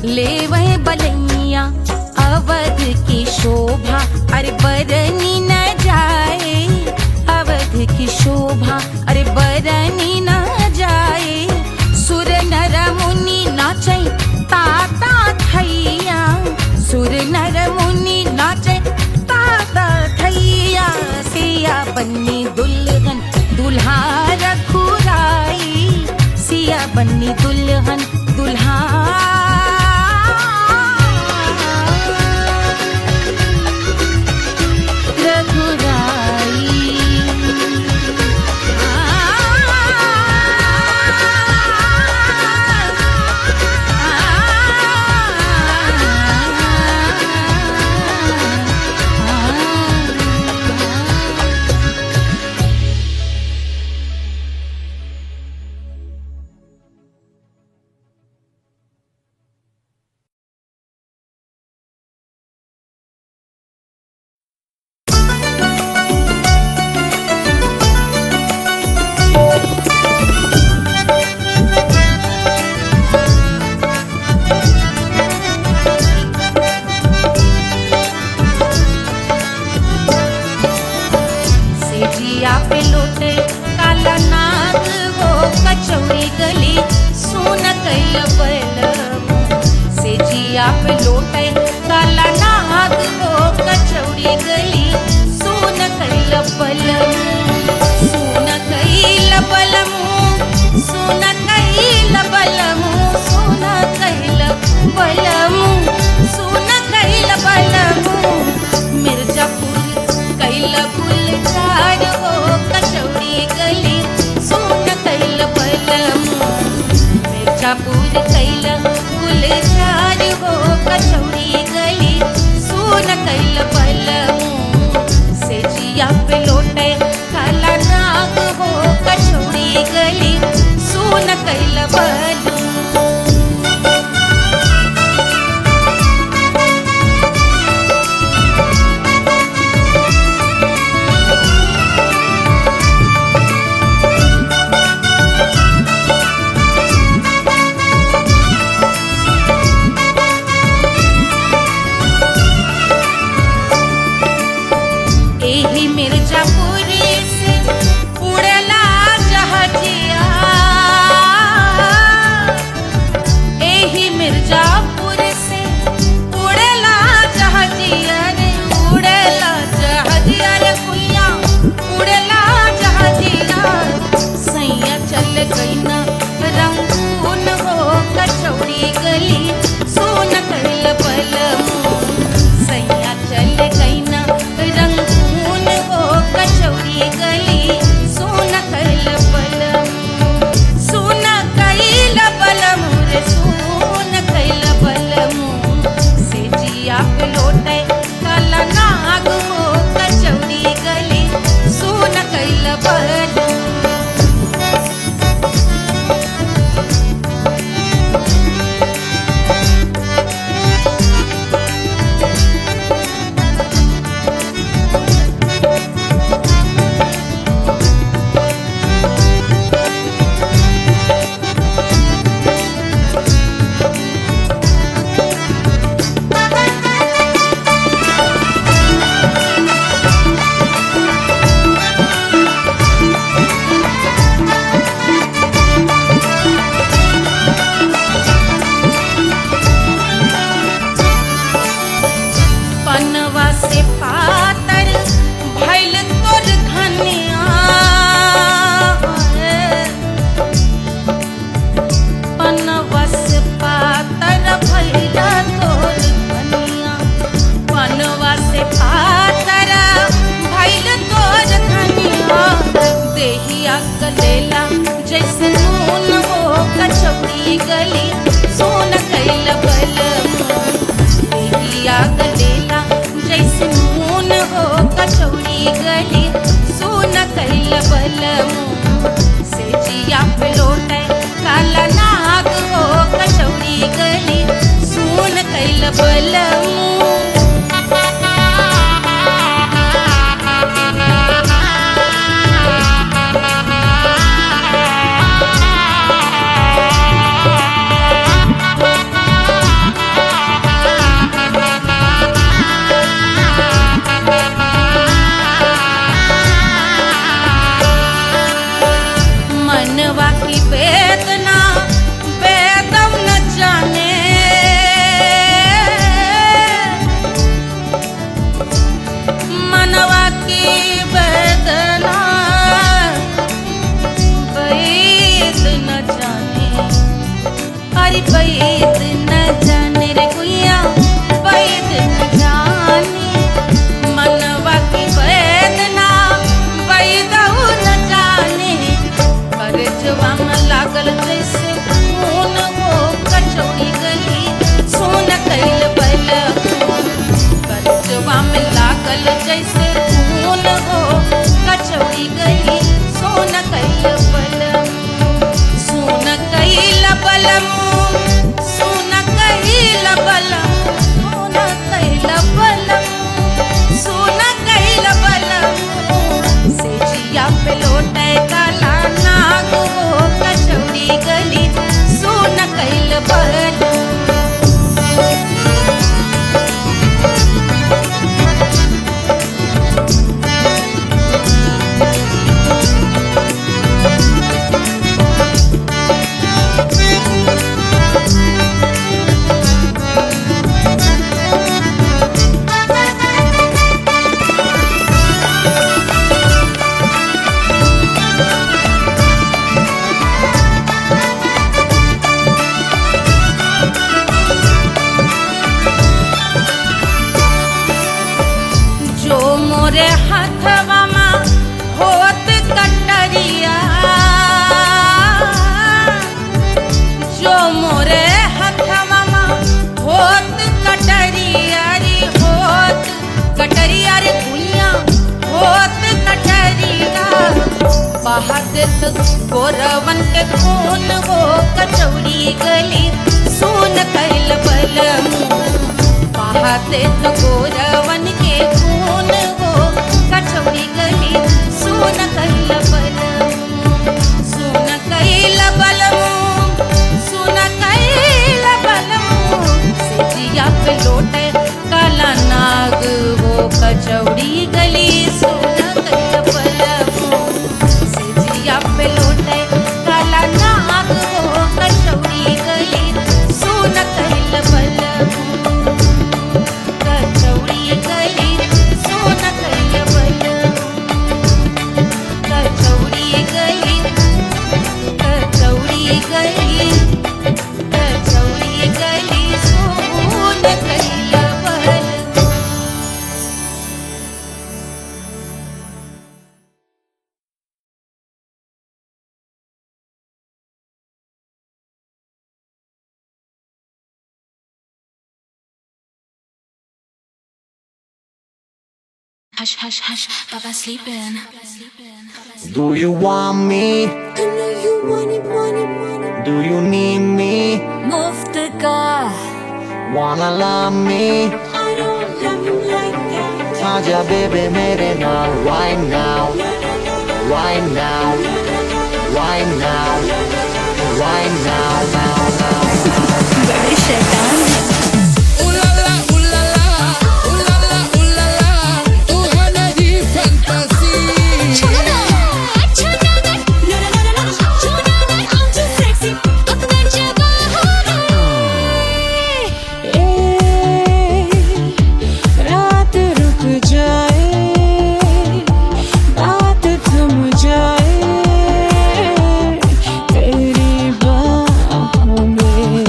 ले वह बलैया अवध की शोभा अरे बरनी न जाए, अवध की शोभा अरे बरनी न जाए, सुर नर मुनि नाचे ताता थैया, सुर नर मुनि नाचे ताता थैया, सिया बन्नी दुल्हन दुल्हा रघुराई, सिया बन्नी दुल्हन दुल्हा पे लोटे काला नाग वो कचौड़ी गली, सोन कैल बलम, सोन कैल बलम, सोन कैल बलम, सोन कैल बलम, सोन कैल बलम, मिर्जापुर कैल गुलजार वो कचौड़ी गली, सोन कैल बलम, मिर्जापुर कैल गुलजार वो कचौड़ी गली, सोन कैल बलम, से जिया पे लोटे काला नाग वो कचौड़ी गली, सोन गलेला जैसे नून हो कचौड़ी गली सोन कैल बलमो देहिया गलेला जैसे नून हो कचौड़ी गली सोन कैल बलमो से जिया पे लौटे काला नाग हो कचौड़ी गली सोन कैल बलमो मनवा की वेदना वेदम न जाने मनवा की वेदना वेद न जाने अरे वेद न जाने रे गुइया वेद न जाने मनवा की वेदना वेद न जाने करजवा में लागल जैसे खून हो कचौड़ी गली सोन कैल बलमो करजवा में लागल जैसे खून हो कचौड़ी गली सोन कैल बलमो सोन कैल बलमो सोन कैल बलमो सोन कैल बलमो सोन कैल बलमो से जिया पे लौटे काला नाग हो कचौड़ी गली सोन कैल बलमो जो मोरे हाथवा में होत कटरिया जो मोरे हाथवा में होत कटरिया रे होत कटरिया रे भुइया होत कटरिया बहात गोरवन के खून हो कचौड़ी गली सोन कैल बलमो बहाते तो गोरवन के खून हो कचौड़ी गली सोन कैल बलमो सोन कैल बलमो सोन कैल बलमो से जिया पे लौटे काला नाग हो कचौड़ी गली सोन कैल बलमो से जिया पे लौटे काला नाग हो कचौड़ी गली सोन कैल बलमो कचौड़ी गली सोन कैल बलमो कचौड़ी गली कचौड़ी गली कचौड़ी गली सोन कैल बलमो
Hush, hush, hush, Baba sleeping.
Do you want me?
I know you want it.
Do you need me?
मुफ्त का
Wanna love me?
I don't love you like that.
आजा baby मेरे नाल right now, right now, right now, right now, now, now.
बड़े शैतान हैं।
रात रुक जाए, बात थम जाए, तेरी बाहों में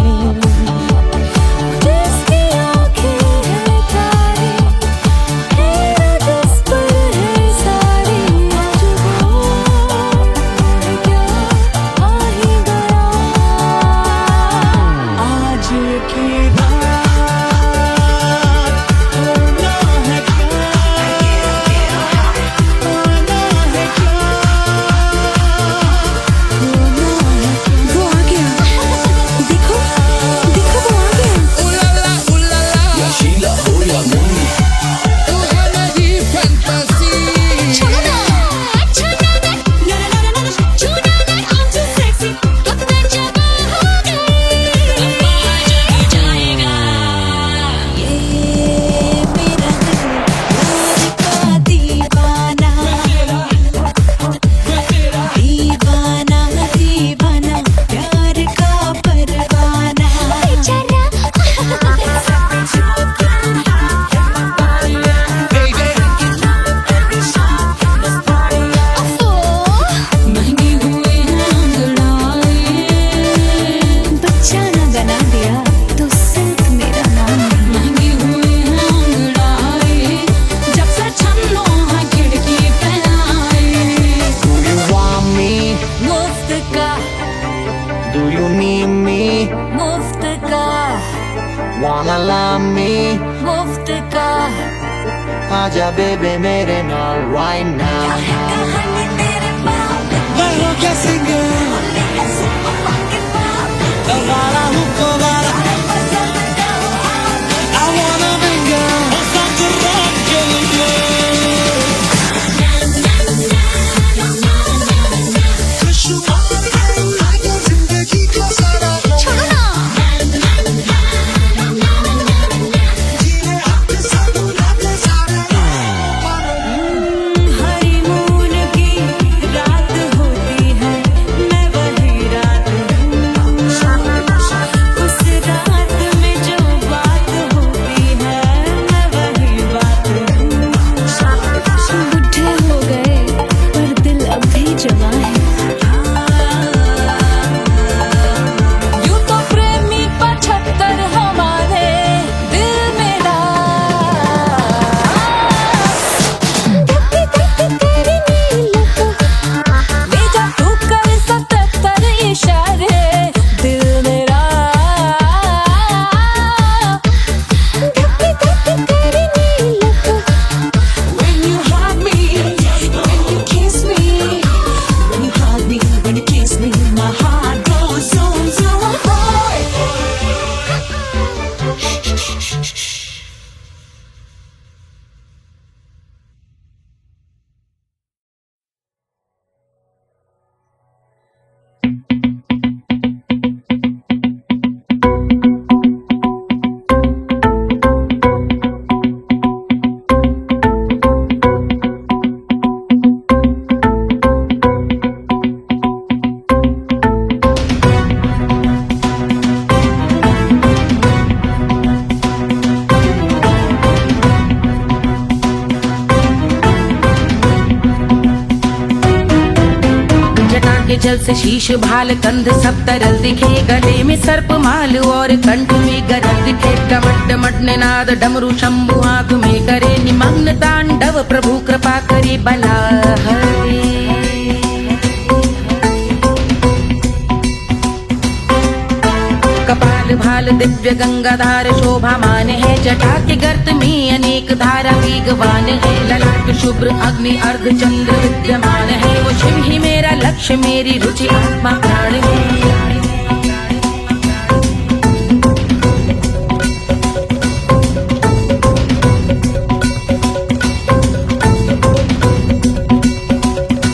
wanna love me?
मुफ्त का
आजा बेबी मेरे नाल right now.
कहानी तेरे पाँव
मैं हो क्या सिंगर वाला हूँ को वाला I wanna bingo start to rock
honeymoon की रात होती है मैं वही रात हूँ उस रात में जो बात होती है मैं वही बात हूँ बुढ़े हो गए पर दिल अब भी जवान है यूं तो प्रेमी 75 हमारे दिल मेरा तेरी नीलत ले जा तू कर 77 इशारे दिल मेरा तेरी नीलत
When you hug me, when you kiss me, when you hug me, when you kiss me, my heart goes zoom zoom.
जटा के जल से शीश भाल कंध सब तरल दिखे गले में सर्प माल और कंठ में गरल दिखे डमट डमट निनाद डमरू शंभु आंख में करे निमग्न तांडव प्रभु कृपा करे बला हरे कपाल भाल दिव्य गंगाधार शोभामान है जटा के गर्त में अनेक धारा वेगवान है ललाट शुभ्र अग्नि अर्ध चंद्र विद्यमान है वो शिव ही मेरा लक्ष्य मेरी रुचि आत्मा प्राण है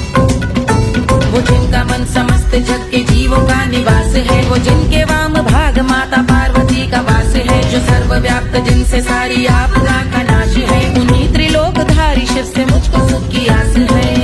वो जिनका मन समस्त जग के जीवों का निवास है वो जिनके वाम भाग माता पार्वती का वास है जो सर्वव्याप्त जिनसे सारी आपदा का नाश है उन्हीं त्रिलोकधारी शिव से मुझको सुख की आस है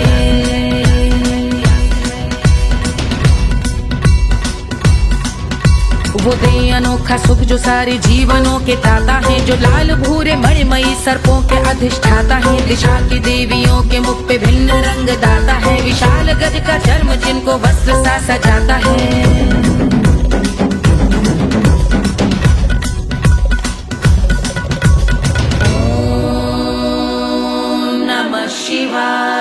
वो दे अनोखा सुख जो सारे जीवनों के दाता है जो लाल भूरे मणिमयी सर्पों के अधिष्ठाता है दिशा की देवियों के मुख पे भिन्न रंग दाता है विशाल गज का चर्म जिनको वस्त्र सा सजाता है ओम नमः शिवाय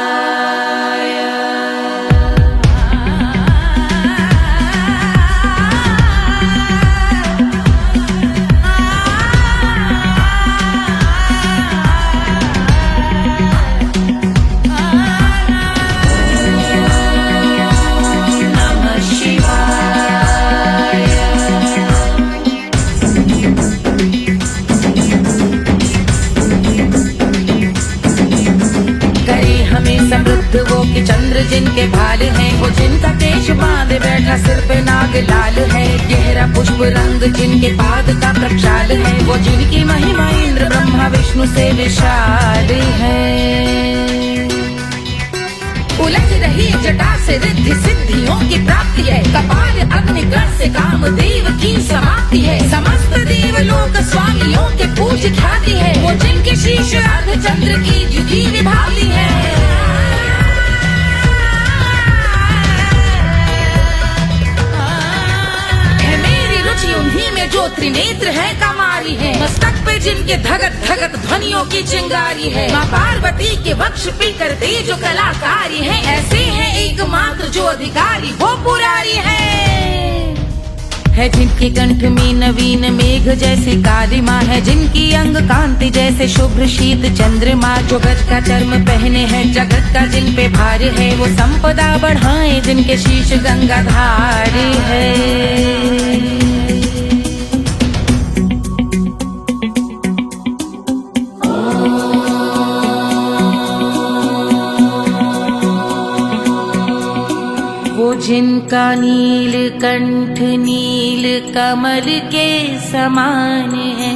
वो कि चंद्र जिनके भाल हैं वो जिनका केश बांधे बैठा सिर पे नाग लाल है गहरा पुष्प रंग जिनके पाद का प्रक्षाल है वो जिनकी महिमा इंद्र ब्रह्मा विष्णु से विशाल है उलझ रही जटा से रिद्धि सिद्धियों की प्राप्ति है कपाल अग्निग्रह से कामदेव की समाप्ति है समस्त देवलोक स्वामियों के पूज ख्याति है वो जिनके शीश अर्ध चंद्र की द्युति विभावती है उन्हीं में जो त्रिनेत्र है कमारी है मस्तक पे जिनके धगत धगत ध्वनियों की चिंगारी है माँ पार्वती के वक्ष पे करते जो कलाकारी है ऐसे है एकमात्र जो अधिकारी वो पुरारी है है जिनके कंठ में नवीन मेघ जैसे कालिमा है, जिनकी अंग कांति जैसे शुभ्र शीत चंद्रमा। जो गज का चर्म पहने हैं जगत का जिन पे भार है, वो संपदा बढ़ाए जिनके शीश गंगाधार है। जिनका नील कंठ नील कमल के समान है,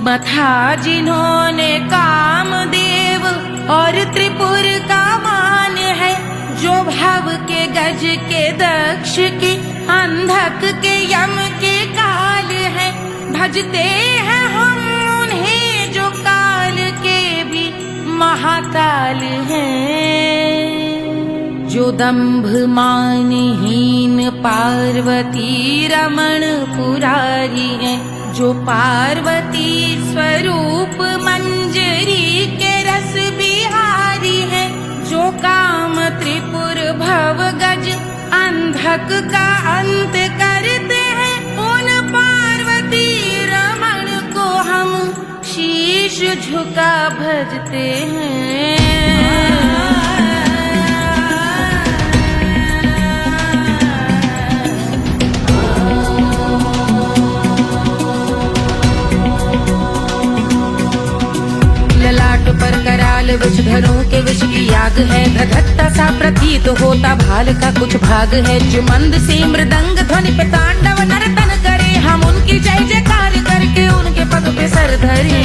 मथा जिन्होंने कामदेव और त्रिपुर का मान है। जो भव के गज के दक्ष के अंधक के यम के काल है, भजते हैं हम उन्हें जो काल के भी महाकाल हैं। जो दंभ मानहीन पार्वती रमण पुरारी है, जो पार्वती स्वरूप मंजरी के रस बिहारी है। जो काम त्रिपुर भव गज अंधक का अंत करते हैं, उन पार्वती रमण को हम शीश झुका भजते हैं। पर कराल विषधरों के विष की आग है, धधकता सा प्रतीत होता भाल का कुछ भाग है। जो मंद से मृदंग ध्वनि पे तांडव नर्तन करे, हम उनकी जय जयकार करके उनके पद पे सर धरे।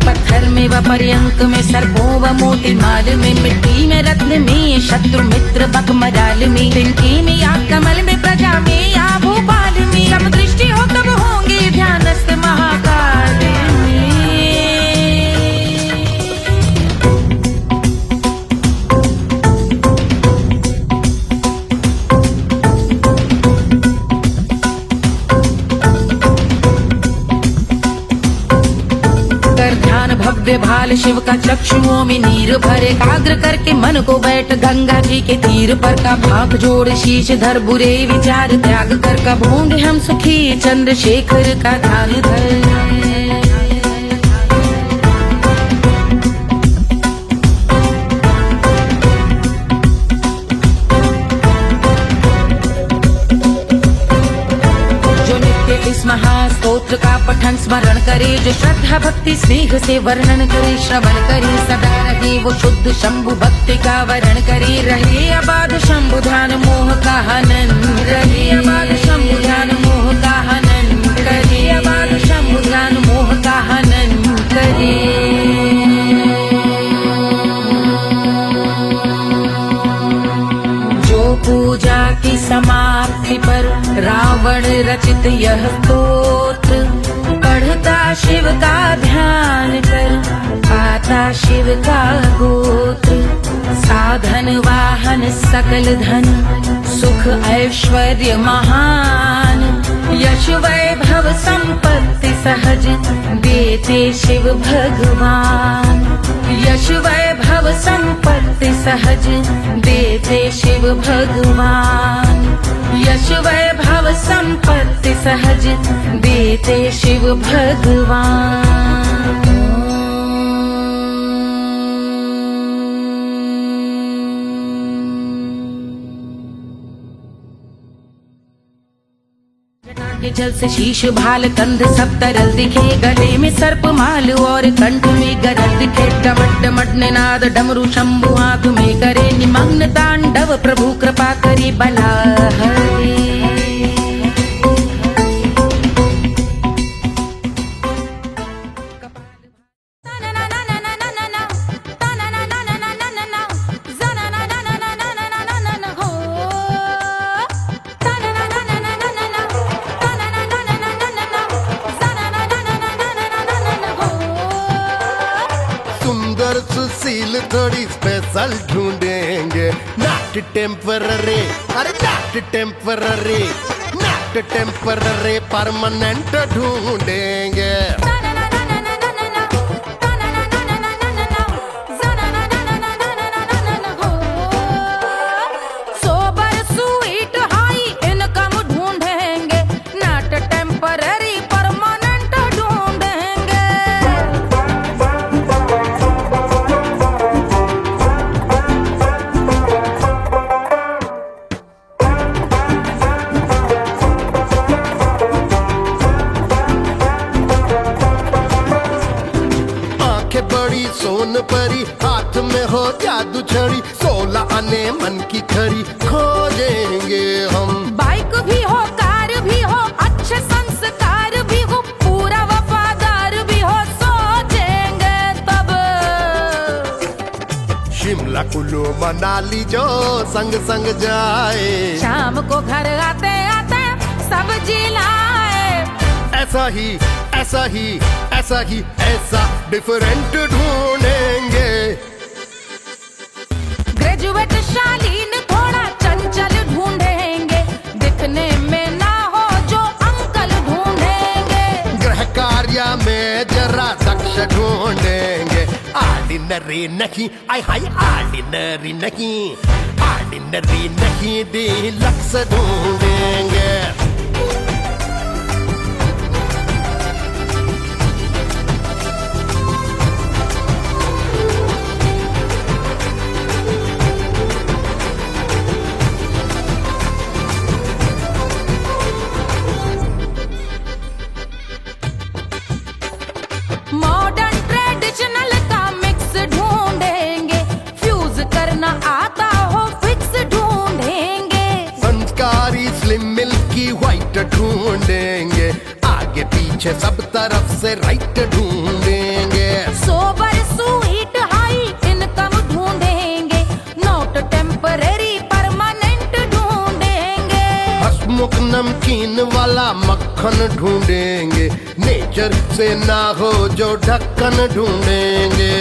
पत्थर में व पर्यंक में सर्पों व मोती माल में, मिट्टी में रत्न में शत्रु मित्र बक मराल में, तिनके में या कमल में प्रजा में या भोपाल में। जब दृष्टि हो तब होंगे ध्यानस्थ महाकाल में। भव्य भाल शिव का चक्षुओं में नीर भरे, एकाग्र करके मन को बैठ गंगा जी के तीर पर। का भाग जोड़ शीश धर बुरे विचार त्याग कर, कब होंगे हम सुखी चंद्रशेखर का ध्यान धर। इस महास्तोत्र का पठन स्मरण करे, जो श्रद्धा भक्ति स्नेह से वर्णन करे, श्रवण करे सदा रहे वो शुद्ध शंभु भक्ति का वर्ण करे। रहे अबाध शंभु ध्यान मोह का हनन, रहे अबाध शंभु ध्यान मोह का हनन करे, अबाध शंभु ध्यान मोह का हनन करे। पूजा की समाप्ति पर रावण रचित यह स्तोत्र, पढ़ता शिव का ध्यान कर पाता शिव का गोत्र। साधन वाहन सकल धन सुख ऐश्वर्य महान, यश वैभव संपत्ति सहज देते शिव भगवान। यश वैभव संपत्ति सहज देते शिव भगवान। यश वैभव संपत्ति सहज देते शिव भगवान। के जल से शीश भाल कंध सब तरल दिखे, गले में सर्प माल और कंठ में गरल दिखे। डमट डमट निनाद डमरू शंभु आंख में करे, निमग्न तांडव प्रभु कृपा करे बला हरे।
सुशील थोड़ी स्पेशल ढूंढेंगे, नॉट टेम्पररी, अरे not temporary, not temporary, permanent ढूंढेंगे।
सोबर स्वीट हाई
छड़ी 16 आने मन की खरी खोजेंगे हम।
बाइक भी हो कार भी हो अच्छे संस्कार भी हो पूरा वफादार भी हो सोचेंगे तब।
शिमला कुल्लू मनाली जो संग संग जाए,
शाम को घर आते आते सब्जी लाए।
ऐसा ही ऐसा ही ऐसा ही ऐसा डिफरेंट ढूंढेंगे।
ग्रेजुएट शालीन थोड़ा चंचल ढूंढेंगे, दिखने में ना हो जो अंकल ढूंढेंगे।
गृह कार्य में जरा दक्ष ढूंढेंगे। ऑर्डिनरी नहीं आय हाय ऑर्डिनरी नहीं, ऑर्डिनरी नहीं डीलक्स ढूंढेंगे।
मॉडर्न ट्रेडिशनल का मिक्स ढूंढेंगे, फ्यूज करना आता हो फिक्स ढूंढेंगे।
संस्कारी स्लिम मिल्की व्हाइट ढूंढेंगे, आगे पीछे सब तरफ से राइट ढूंढेंगे।
सोबर स्वीट हाई इनकम ढूंढेंगे, नोट टेम्परेरी परमानेंट ढूंढेंगे।
हंसमुख नमकीन वाला मक्खन ढूंढेंगे, नेचर से ना हो जो ढक्कन ढूंढेंगे।